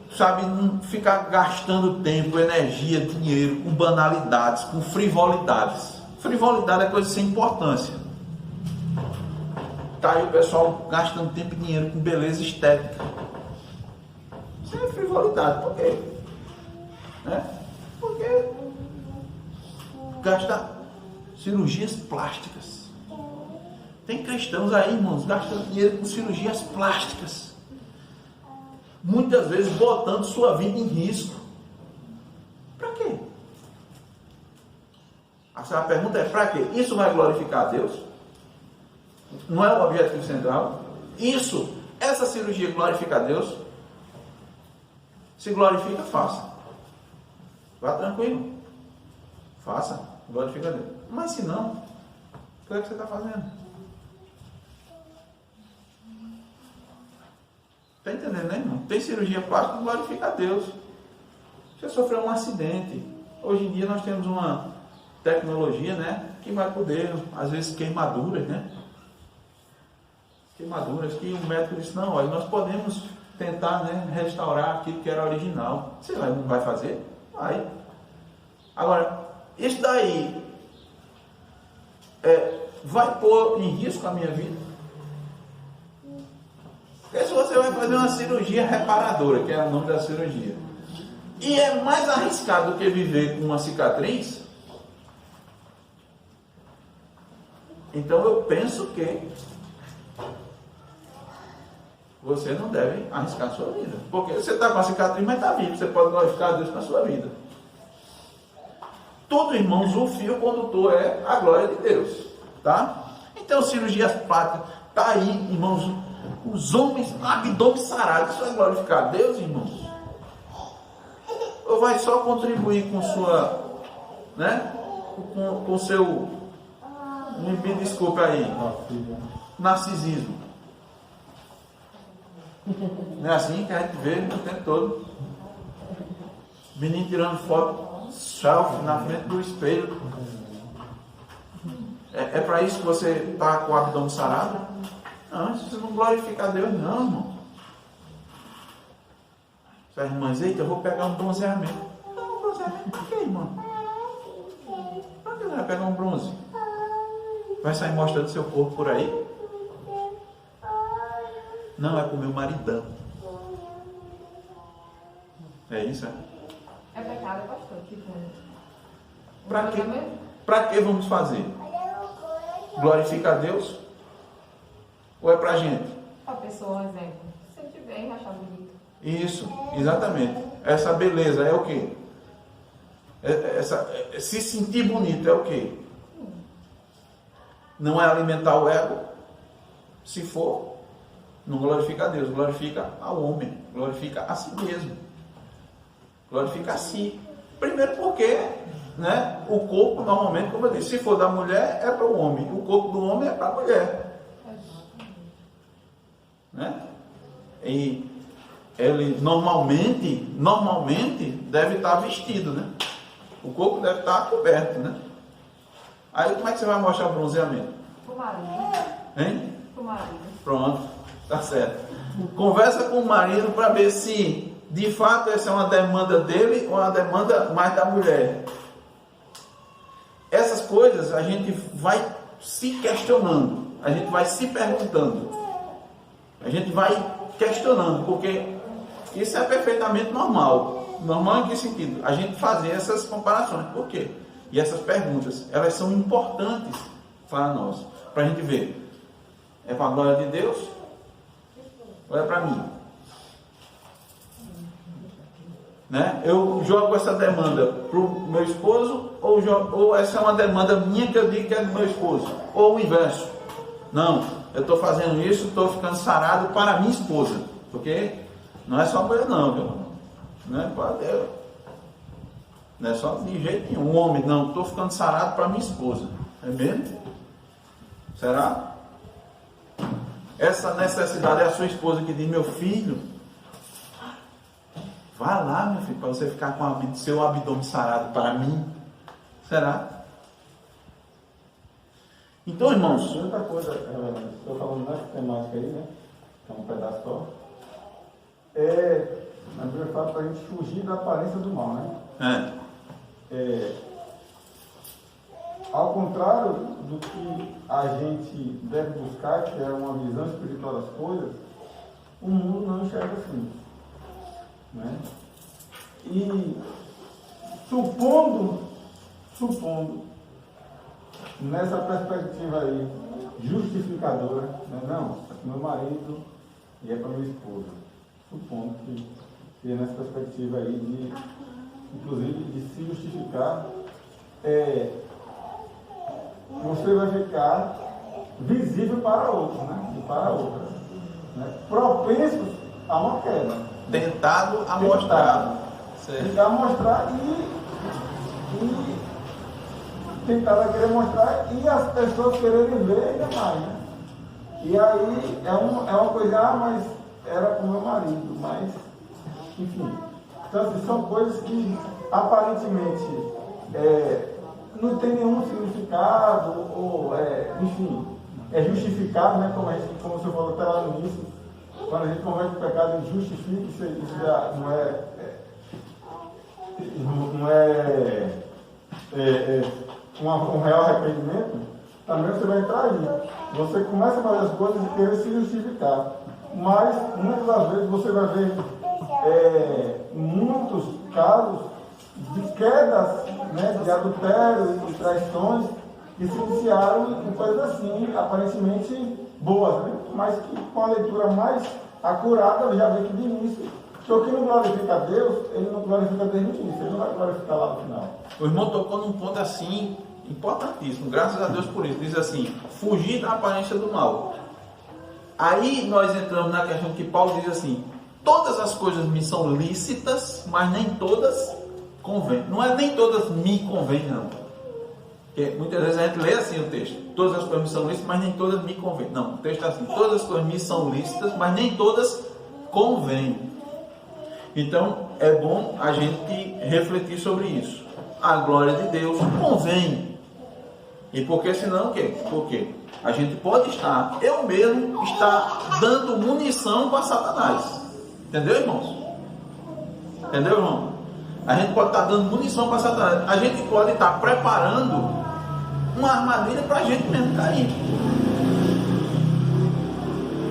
não ficar gastando tempo, energia, dinheiro com banalidades, com frivolidades. Frivolidade é coisa sem importância. Tá aí o pessoal gastando tempo e dinheiro com beleza estética. Isso é frivolidade. Por quê? Né? Porque gasta cirurgias plásticas. Tem cristãos aí, irmãos, gastando dinheiro com cirurgias plásticas. Muitas vezes botando sua vida em risco. Para quê? A pergunta é: para quê? Isso vai glorificar a Deus? Não é o objetivo central? Essa cirurgia glorifica a Deus? Se glorifica, faça. Vá tranquilo. Faça, glorifica a Deus. Mas se não, o que é que você está fazendo? Está entendendo, né, irmão? Tem cirurgia plástica que glorifica a Deus. Você sofreu um acidente. Hoje em dia nós temos uma tecnologia, né? Que vai poder, às vezes, queimaduras, né? Queimaduras que o médico disse, não, olha, nós podemos tentar, né, restaurar aquilo que era original. Você não vai fazer? Vai. Agora, isso daí vai pôr em risco a minha vida? Porque se você vai fazer uma cirurgia reparadora, que é o nome da cirurgia, e é mais arriscado do que viver com uma cicatriz, então eu penso que você não deve arriscar a sua vida. Porque você está com a cicatriz, mas está vivo. Você pode glorificar a Deus com a sua vida. Tudo, irmãos, o fio condutor é a glória de Deus. Tá? Então, cirurgias plásticas, está aí, irmãos, os homens, abdômen sarado, isso vai glorificar a Deus, irmãos? Ou vai só contribuir com sua, né? Com seu, me desculpe aí, narcisismo? Não é assim que a gente vê o tempo todo. Menino tirando foto, selfie na frente do espelho. É para isso que você está com o abdômen sarado? Não, isso não glorifica a Deus, não, irmão. As irmãs, eita, eu vou pegar um bronzeamento. Não, bronzeamento por quê, irmão? Para que você vai pegar um bronze? Vai sair mostrando seu corpo por aí? Não, é com o meu maridão. É isso, é? É pecado, pastor? Tipo, Para que vamos fazer? Glorifica a Deus? Ou é pra gente? a pessoa, um exemplo, se sente bem, achar bonito. Isso, exatamente. Essa beleza é o quê? Se sentir bonito é o quê? Não é alimentar o ego? Se for, não glorifica a Deus, glorifica ao homem, glorifica a si mesmo, glorifica a si. Primeiro porque, né, o corpo normalmente, como eu disse, se for da mulher é para o homem, o corpo do homem é para a mulher, né? E ele normalmente deve estar vestido, né? O corpo deve estar coberto, né? Aí como é que você vai mostrar o bronzeamento? O marido. Hein? O marido. Pronto, tá certo. Conversa com o marido para ver se de fato essa é uma demanda dele ou uma demanda mais da mulher. Essas coisas a gente vai se questionando, a gente vai se perguntando, a gente vai questionando, porque isso é perfeitamente normal. Normal em que sentido? A gente fazer essas comparações. Por quê? E essas perguntas, elas são importantes para nós, para a gente ver. É para a glória de Deus? Ou é para mim? Né? Eu jogo essa demanda para o meu esposo, ou essa é uma demanda minha que eu digo que é do meu esposo? Ou o inverso? Não, eu estou fazendo isso, estou ficando sarado para a minha esposa. Porque não é só mulher não, meu irmão. Não é para Deus. Não é só de jeito nenhum. Um homem, não, estou ficando sarado para minha esposa. É mesmo? Será? Essa necessidade é a sua esposa que diz, meu filho, vá lá, meu filho, para você ficar com o seu abdômen sarado para mim. Será? Então, irmãos. Outra coisa, estou falando nessa temática aí, né? Que é um pedaço só. A Bíblia fala para a gente fugir da aparência do mal, né? Ao contrário do que a gente deve buscar, que é uma visão espiritual das coisas, o mundo não enxerga assim, né? E supondo nessa perspectiva aí justificadora, né? Não, é para meu marido e é para minha esposa, supondo que seja nessa perspectiva aí de, inclusive, de se justificar, você vai ficar visível para outros, né? E para outras, né? Propensos a uma queda. Tentado a mostrar. Tentar mostrar e tentar a querer mostrar e as pessoas quererem ver ainda mais, né? E aí é uma coisa, mas era com meu marido, mas enfim. Então assim, são coisas que aparentemente não tem nenhum significado, enfim, é justificado, né? Como você falou até lá no início, quando a gente comete o pecado, ele justifica, isso já não é um real arrependimento. Também você vai entrar aí. Você começa a fazer as coisas e querer se justificar. Mas, muitas das vezes, você vai ver muitos casos de quedas, né, de adultério e traições que se iniciaram em coisas assim, aparentemente boas, né? Mas que com a leitura mais acurada, já vê que de início, que o que não glorifica a Deus, ele não glorifica Deus no início, ele não vai glorificar lá no final. O irmão tocou num ponto assim, importantíssimo, graças a Deus por isso. Diz assim, fugir da aparência do mal. Aí nós entramos na questão que Paulo diz assim, todas as coisas me são lícitas, mas nem todas convêm. Não é nem todas me convêm, não. Porque muitas vezes a gente lê assim o texto, todas as coisas me são lícitas, mas nem todas me convêm. Não, o texto é assim, todas as coisas me são lícitas, mas nem todas convêm. Então, é bom a gente refletir sobre isso. A glória de Deus convém. E porque senão o quê? Porque a gente pode estar, eu mesmo, estar dando munição para Satanás. Entendeu, irmãos? Entendeu, irmão? A gente pode estar dando munição para Satanás. A gente pode estar preparando uma armadilha para a gente mesmo cair.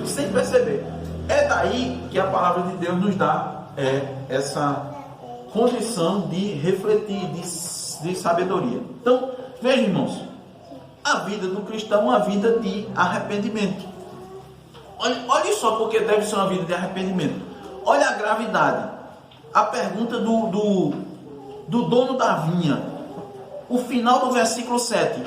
Sem perceber. É daí que a palavra de Deus nos dá essa condição de refletir, de sabedoria. Então, veja, irmãos, a vida do cristão é uma vida de arrependimento. Olha só porque deve ser uma vida de arrependimento. Olha a gravidade. A pergunta do dono da vinha. O final do versículo 7.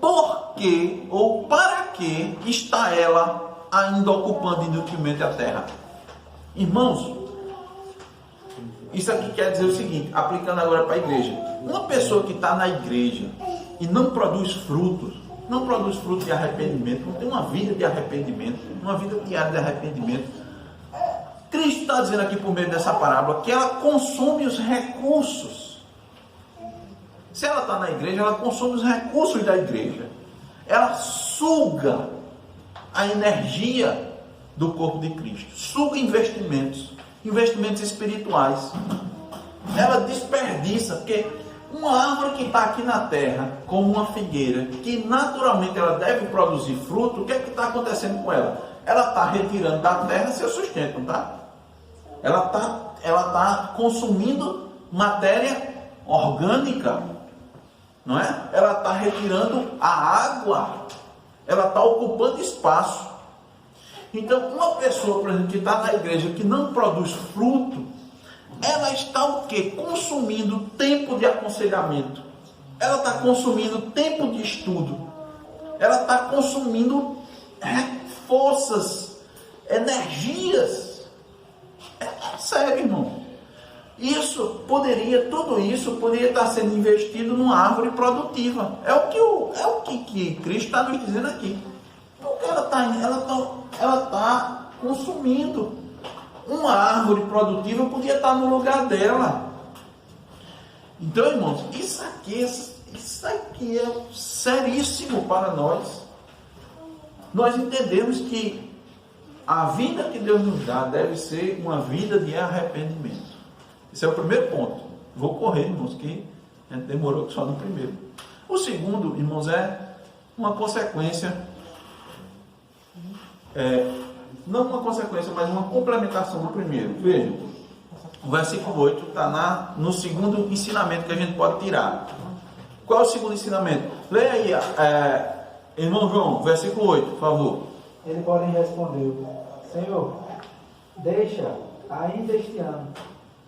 Por que ou para que está ela ainda ocupando inutilmente a terra? Irmãos, isso aqui quer dizer o seguinte, aplicando agora para a igreja. Uma pessoa que está na igreja e não produz frutos de arrependimento, não tem uma vida de arrependimento, uma vida diária de arrependimento. Cristo está dizendo aqui por meio dessa parábola que ela consome os recursos. Se ela está na igreja, ela consome os recursos da igreja. Ela suga a energia do corpo de Cristo, suga investimentos espirituais. Ela desperdiça, porque uma árvore que está aqui na terra, como uma figueira, que naturalmente ela deve produzir fruto, o que é que está acontecendo com ela? Ela está retirando da terra seu sustento, tá? Ela está consumindo matéria orgânica, não é? Ela está retirando a água, ela está ocupando espaço. Então, uma pessoa, por exemplo, que está na igreja, que não produz fruto, ela está o quê? Consumindo tempo de aconselhamento. Ela está consumindo tempo de estudo. Ela está consumindo forças, energias. Sério, irmão. Tudo isso poderia estar sendo investido numa árvore produtiva. É o que Cristo está nos dizendo aqui. Porque ela está consumindo. Uma árvore produtiva podia estar no lugar dela. Então, irmãos, isso aqui é seríssimo para nós. Nós entendemos que a vida que Deus nos dá deve ser uma vida de arrependimento. Esse é o primeiro ponto. Vou correr, irmãos, que a gente demorou só no primeiro. O segundo, irmãos, é uma consequência, não uma consequência, mas uma complementação do primeiro. Veja, o versículo 8 está no segundo ensinamento que a gente pode tirar. Qual é o segundo ensinamento? Leia aí, irmão João, versículo 8, por favor. Ele, porém, respondeu: Senhor, deixa ainda este ano,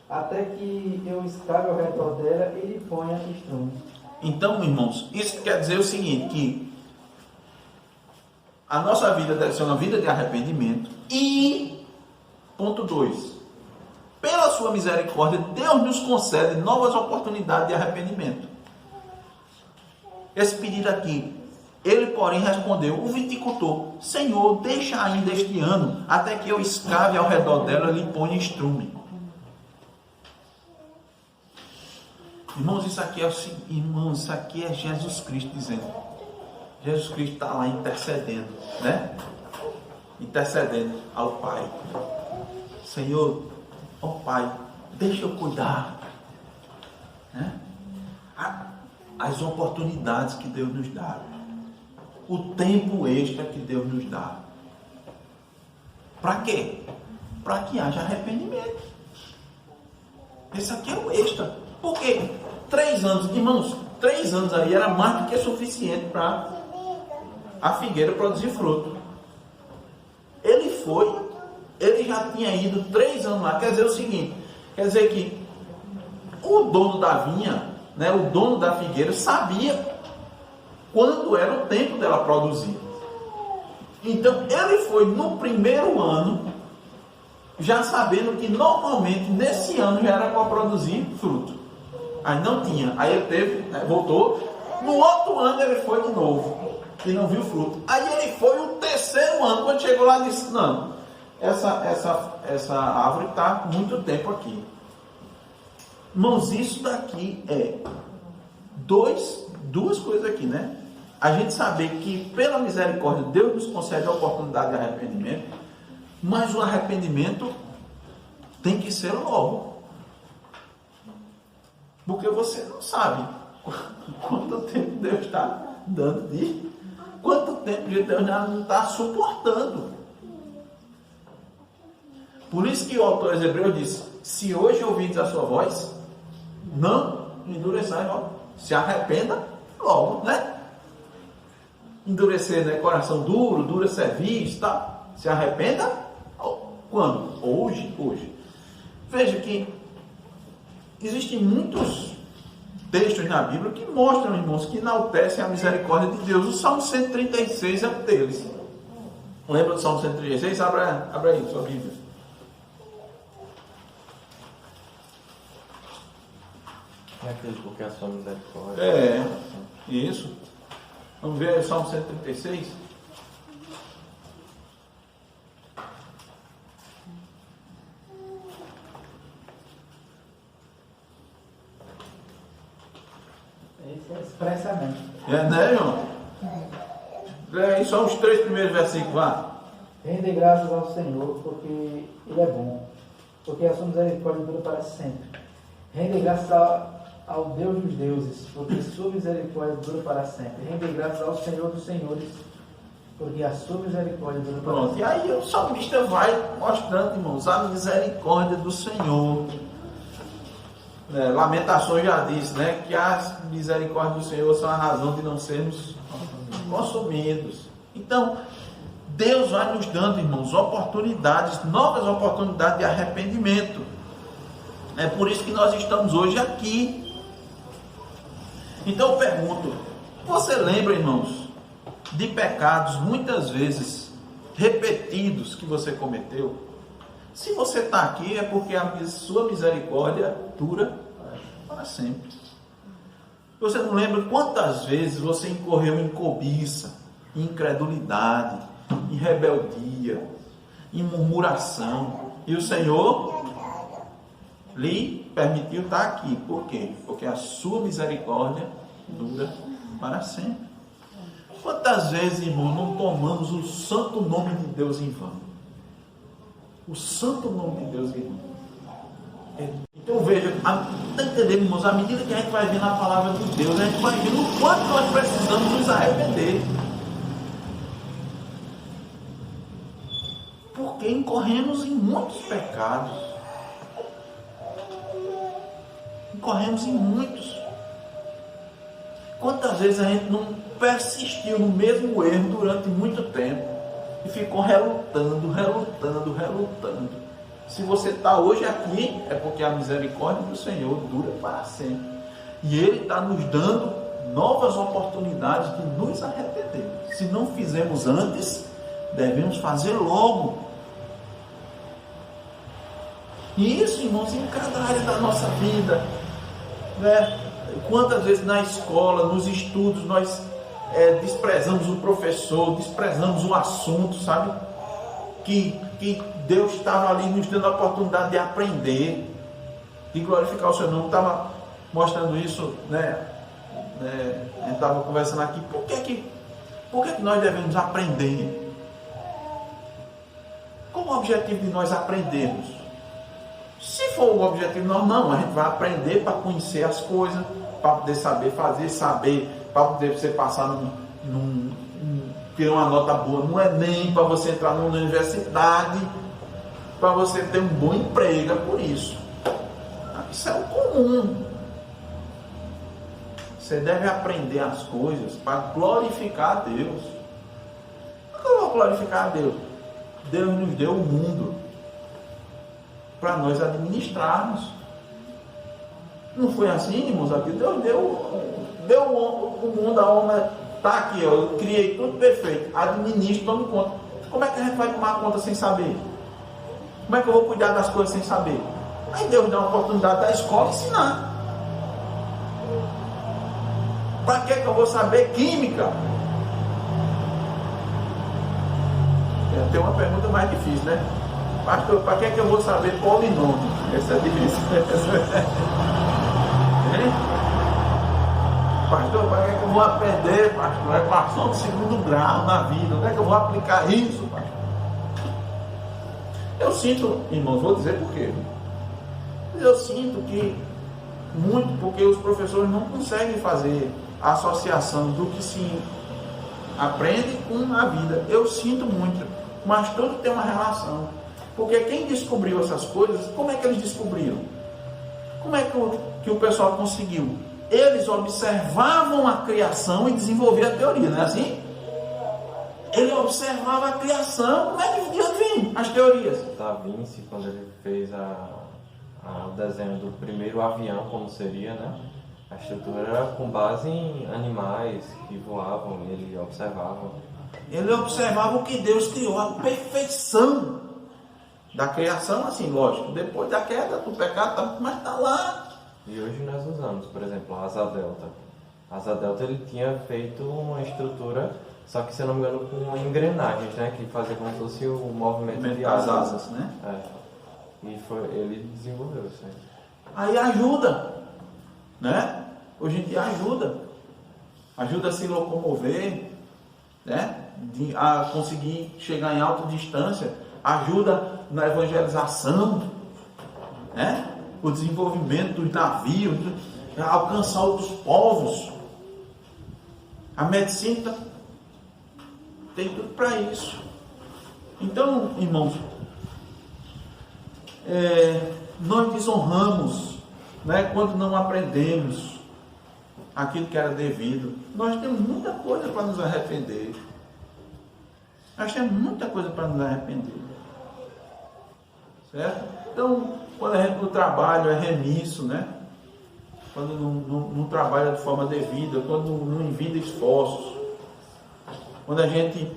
até que eu escave ao redor dela e lhe ponha estrume. Então, irmãos, isso quer dizer o seguinte, que a nossa vida deve ser uma vida de arrependimento e, ponto 2, pela sua misericórdia, Deus nos concede novas oportunidades de arrependimento. Esse pedido aqui, ele, porém, respondeu, o viticultor: Senhor, deixa ainda este ano, até que eu escave ao redor dela e lhe ponha estrume. Irmãos, isso aqui é Jesus Cristo dizendo. Jesus Cristo está lá intercedendo, né? Intercedendo ao Pai. Senhor, ó Pai, deixa eu cuidar, né? As oportunidades que Deus nos dá, o tempo extra que Deus nos dá. Para quê? Para que haja arrependimento. Esse aqui é o extra. Por quê? 3 anos, irmãos, 3 anos aí era mais do que suficiente para a figueira produzir fruto. Ele já tinha ido 3 anos lá. Quer dizer o seguinte, quer dizer que o dono da vinha, né, o dono da figueira, sabia quando era o tempo dela produzir. Então ele foi no primeiro ano, já sabendo que normalmente nesse ano já era para produzir fruto. Aí não tinha, aí ele teve, né, voltou. No outro ano ele foi de novo e não viu fruto. Aí ele foi o 3º ano, quando chegou lá disse: não, essa árvore está muito tempo aqui. Irmãos, isso daqui é duas coisas aqui, né? A gente saber que pela misericórdia Deus nos concede a oportunidade de arrependimento, mas o arrependimento tem que ser logo. Porque você não sabe quanto tempo Deus está dando de... Quanto tempo Deus já não está suportando. Por isso que o autor aos Hebreus disse: se hoje ouvides a sua voz, não endureçais logo. Se arrependa logo, né? Endurecer, né? Coração duro, dura cerviz, tá? Se arrependa quando? Hoje. Veja que existem muitos textos na Bíblia que mostram, irmãos, que enaltecem a misericórdia de Deus. O Salmo 136 é um deles. Lembra do Salmo 136? Abra aí sua Bíblia. É aquele porque a sua misericórdia. Isso. Vamos ver aí o Salmo 136. Esse é expressamente. Né, irmão? Lê aí só os 3 primeiros versículos, vá. Rende graças ao Senhor, porque Ele é bom, porque a sua misericórdia dura para sempre. Rende graças ao Deus dos deuses, porque sua misericórdia dura para sempre. Rende graças ao Senhor dos senhores, porque a sua misericórdia dura para sempre. E aí o salmista vai mostrando, irmãos, a misericórdia do Senhor. Lamentações já disse, né, que as misericórdias do Senhor são a razão de não sermos consumidos. Então, Deus vai nos dando, irmãos, oportunidades, novas oportunidades de arrependimento. É por isso que nós estamos hoje aqui. Então eu pergunto, você lembra, irmãos, de pecados muitas vezes repetidos que você cometeu? Se você está aqui é porque a sua misericórdia dura para sempre. Você não lembra quantas vezes você incorreu em cobiça, em incredulidade, em rebeldia, em murmuração, e o Senhor lhe permitiu estar aqui. Por quê? Porque a sua misericórdia dura para sempre. Quantas vezes, irmão, não tomamos o santo nome de Deus em vão? O santo nome de Deus em vão. Então veja, está entendendo, irmãos? À medida que a gente vai vendo a palavra de Deus, a gente vai vendo o quanto nós precisamos nos arrepender. Porque incorremos em muitos pecados. Incorremos em muitos. Quantas vezes a gente não persistiu no mesmo erro durante muito tempo e ficou relutando. Se você está hoje aqui, é porque a misericórdia do Senhor dura para sempre. E Ele está nos dando novas oportunidades de nos arrepender. Se não fizemos antes, devemos fazer logo. E isso, irmãos, em cada área da nossa vida, né? Quantas vezes na escola, nos estudos, nós desprezamos o professor, desprezamos o assunto, sabe? Que Deus estava ali nos dando a oportunidade de aprender, de glorificar o seu nome. mostrando isso, né? A gente estava conversando aqui, por que nós devemos aprender? Qual o objetivo de nós aprendermos? Se for o objetivo, não, a gente vai aprender para conhecer as coisas, para poder saber fazer, para poder você passar ter uma nota boa no Enem, para você entrar numa universidade, para você ter um bom emprego, é por isso. Isso é o comum. Você deve aprender as coisas para glorificar a Deus. Como eu vou glorificar a Deus? Deus nos deu o mundo para nós administrarmos. Não foi assim, irmãos? Aqui Deus deu o mundo, a homem está aqui, eu criei tudo perfeito, administro, tomo conta. Como é que a gente vai tomar conta sem saber? Como é que eu vou cuidar das coisas sem saber? Aí Deus dá uma oportunidade da escola ensinar. Para que eu vou saber química? Tem uma pergunta mais difícil, né? Pastor, para que eu vou saber polinômio? Essa é difícil. Pastor, para que eu vou aprender, pastor? É equação de segundo grau na vida. Onde é que eu vou aplicar isso, pastor? Eu sinto, irmãos, vou dizer por quê. Eu sinto que muito porque os professores não conseguem fazer a associação do que se aprende com a vida. Eu sinto muito, mas tudo tem uma relação. Porque quem descobriu essas coisas, como é que eles descobriram? Como é que o pessoal conseguiu? Eles observavam a criação e desenvolviam a teoria, não é assim? Ele observava a criação, como é que vem as teorias? Da Vinci, quando ele fez o desenho do primeiro avião, como seria, né? A estrutura era com base em animais que voavam, ele observava. Ele observava o que Deus criou, a perfeição da criação, assim, lógico. Depois da queda, do pecado, mas está lá. E hoje nós usamos, por exemplo, a asa delta. A asa delta ele tinha feito uma estrutura, só que se eu não me engano com uma engrenagem, né? Que fazia como se fosse o movimento das asas, né? E ele desenvolveu isso aí. Aí ajuda, né? Hoje em dia ajuda a se locomover, né? A conseguir chegar em alta distância, ajuda na evangelização, né? O desenvolvimento dos navios, alcançar outros povos. A medicina tem tudo para isso. Então, irmãos, nós desonramos, né, quando não aprendemos aquilo que era devido. Nós temos muita coisa para nos arrepender. Nós temos muita coisa para nos arrepender. Certo? Então, quando a gente no trabalho é remisso, né? Quando não trabalha de forma devida, quando não envia esforços, quando a gente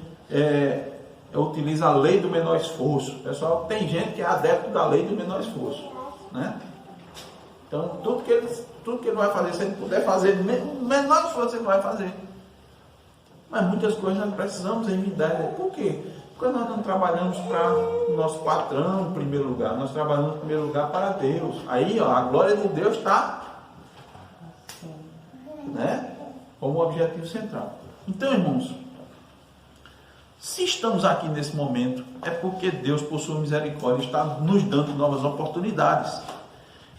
utiliza a lei do menor esforço. Pessoal, tem gente que é adepto da lei do menor esforço, né? Então, tudo que ele vai fazer, se ele puder fazer, o menor esforço ele vai fazer. Mas muitas coisas nós precisamos evitar. Por quê? Porque nós não trabalhamos para o nosso patrão em primeiro lugar, nós trabalhamos em primeiro lugar para Deus. Aí, ó, a glória de Deus está, né, como objetivo central. Então, irmãos, se estamos aqui nesse momento, é porque Deus, por sua misericórdia, está nos dando novas oportunidades.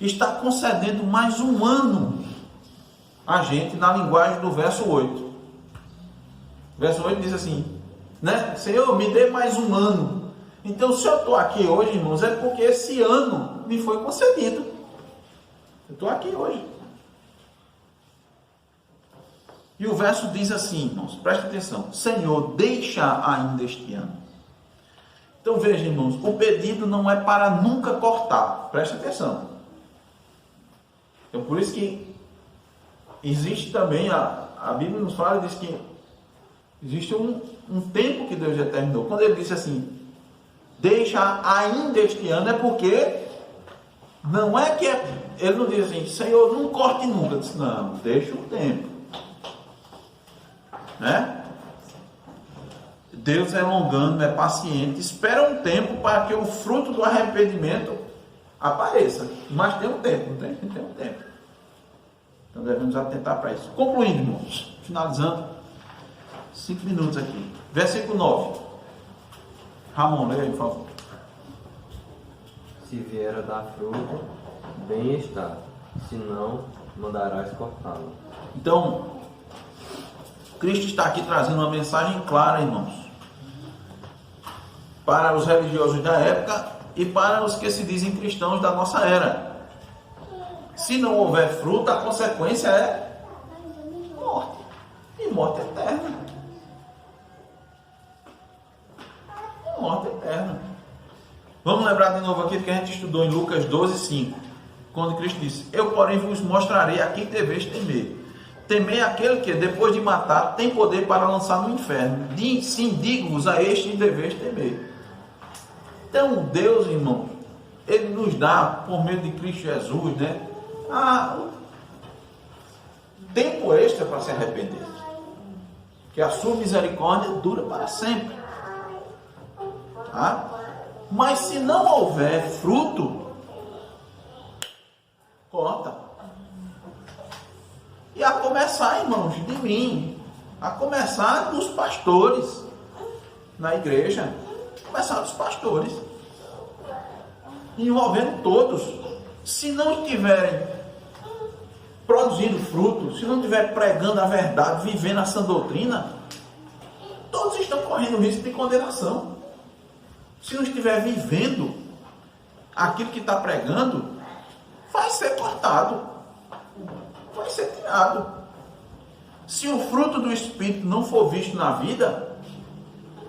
Está concedendo mais um ano a gente, na linguagem do verso 8. Verso 8 diz assim, né? Senhor, me dê mais um ano. Então, se eu estou aqui hoje, irmãos, é porque esse ano me foi concedido. Eu estou aqui hoje. E o verso diz assim, irmãos, presta atenção. Senhor, deixa ainda este ano. Então, veja, irmãos, o pedido não é para nunca cortar. Presta atenção. Então, por isso que existe também, a Bíblia nos fala, diz que existe um tempo que Deus determinou. Quando ele disse assim, deixa ainda este ano, é porque não é que ele não diz assim, Senhor, não corte nunca. Ele disse, não, deixa o tempo. Né? Deus é longano, é paciente, espera um tempo para que o fruto do arrependimento apareça. Mas tem um tempo, não tem? Tem um tempo. Então devemos atentar para isso. Concluindo, irmãos, finalizando, 5 minutos aqui. Versículo 9. Ramon, leia aí, por favor. Se vier a dar fruto, bem está. Se não, mandarás cortá-lo. Então, Cristo está aqui trazendo uma mensagem clara, irmãos, para os religiosos da época e para os que se dizem cristãos da nossa era. Se não houver fruto, a consequência é morte, e morte eterna. Morte eterna. Vamos lembrar de novo aqui do que a gente estudou em Lucas 12:5, quando Cristo disse: eu, porém, vos mostrarei a quem deveis temer. Temei aquele que, depois de matar, tem poder para lançar no inferno. Sim, digo-vos, a este deveis temer. Então, Deus, irmão, Ele nos dá, por meio de Cristo Jesus, né, tempo extra para se arrepender. Que a sua misericórdia dura para sempre. Tá? Mas se não houver fruto, corta. E a começar, irmãos, de mim, a começar dos pastores na igreja, começar dos pastores, envolvendo todos. Se não estiverem produzindo fruto, se não estiver pregando a verdade, vivendo a sã doutrina, todos estão correndo risco de condenação. Se não estiver vivendo aquilo que está pregando, vai ser cortado, vai ser tirado. Se o fruto do Espírito não for visto na vida,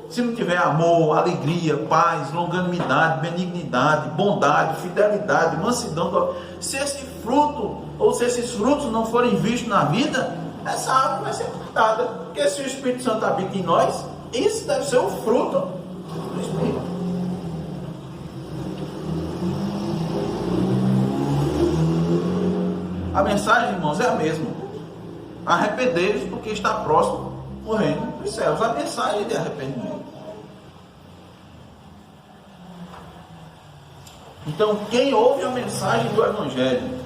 se não tiver amor, alegria, paz, longanimidade, benignidade, bondade, fidelidade, mansidão, se esse fruto, ou se esses frutos não forem vistos na vida, essa árvore vai ser cortada. Porque se o Espírito Santo habita em nós, isso deve ser o fruto do Espírito. A mensagem, irmãos, é a mesma. Arrependei-vos, porque está próximo o reino dos céus. A mensagem de arrependimento. Então, quem ouve a mensagem do Evangelho,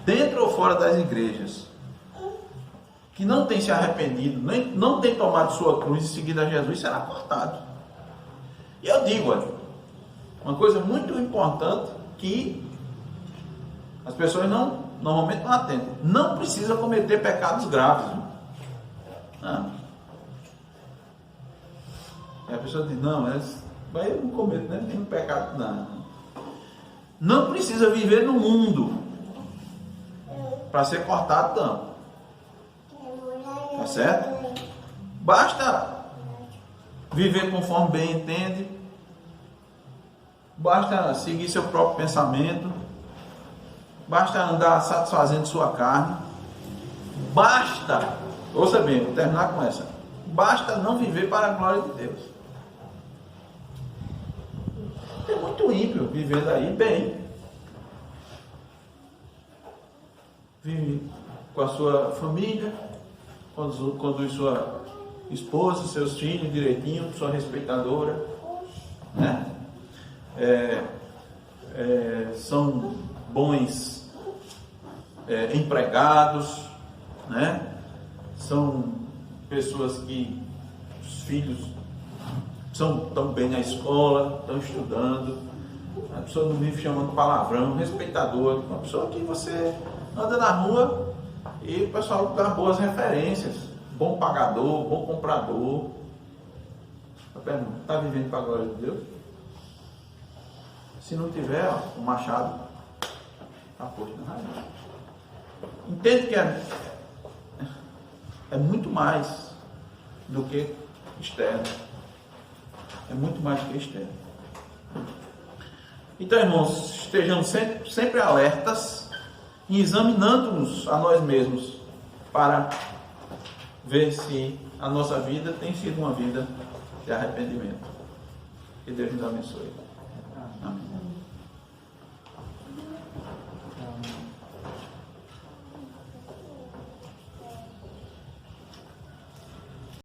dentro ou fora das igrejas, que não tem se arrependido, nem, não tem tomado sua cruz e seguido a Jesus, será cortado. E eu digo, olha, uma coisa muito importante que as pessoas normalmente não atendem. Não precisa cometer pecados graves. Não. E a pessoa diz, não, eu não cometo nenhum pecado, não. Não precisa viver no mundo para ser cortado, não. Tá certo? Basta viver conforme bem entende. Basta seguir seu próprio pensamento. Basta andar satisfazendo sua carne. Basta, ouça bem, vou terminar com essa. Basta não viver para a glória de Deus. Tem muito ímpio vivendo aí bem. Vive com a sua família, conduz sua esposa, seus filhos direitinho, sua respeitadora, né? São bons empregados, né? São pessoas que os filhos estão bem na escola, estão estudando. A pessoa não vive chamando palavrão, respeitador, uma pessoa que você anda na rua e o pessoal dá boas referências, bom pagador, bom comprador. Está vivendo para a glória de Deus? Se não tiver, o machado está posto na raiz. Entende que é muito mais do que externo. É muito mais do que externo. Então, irmãos, estejamos sempre alertas e examinando-nos a nós mesmos para ver se a nossa vida tem sido uma vida de arrependimento. Que Deus nos abençoe.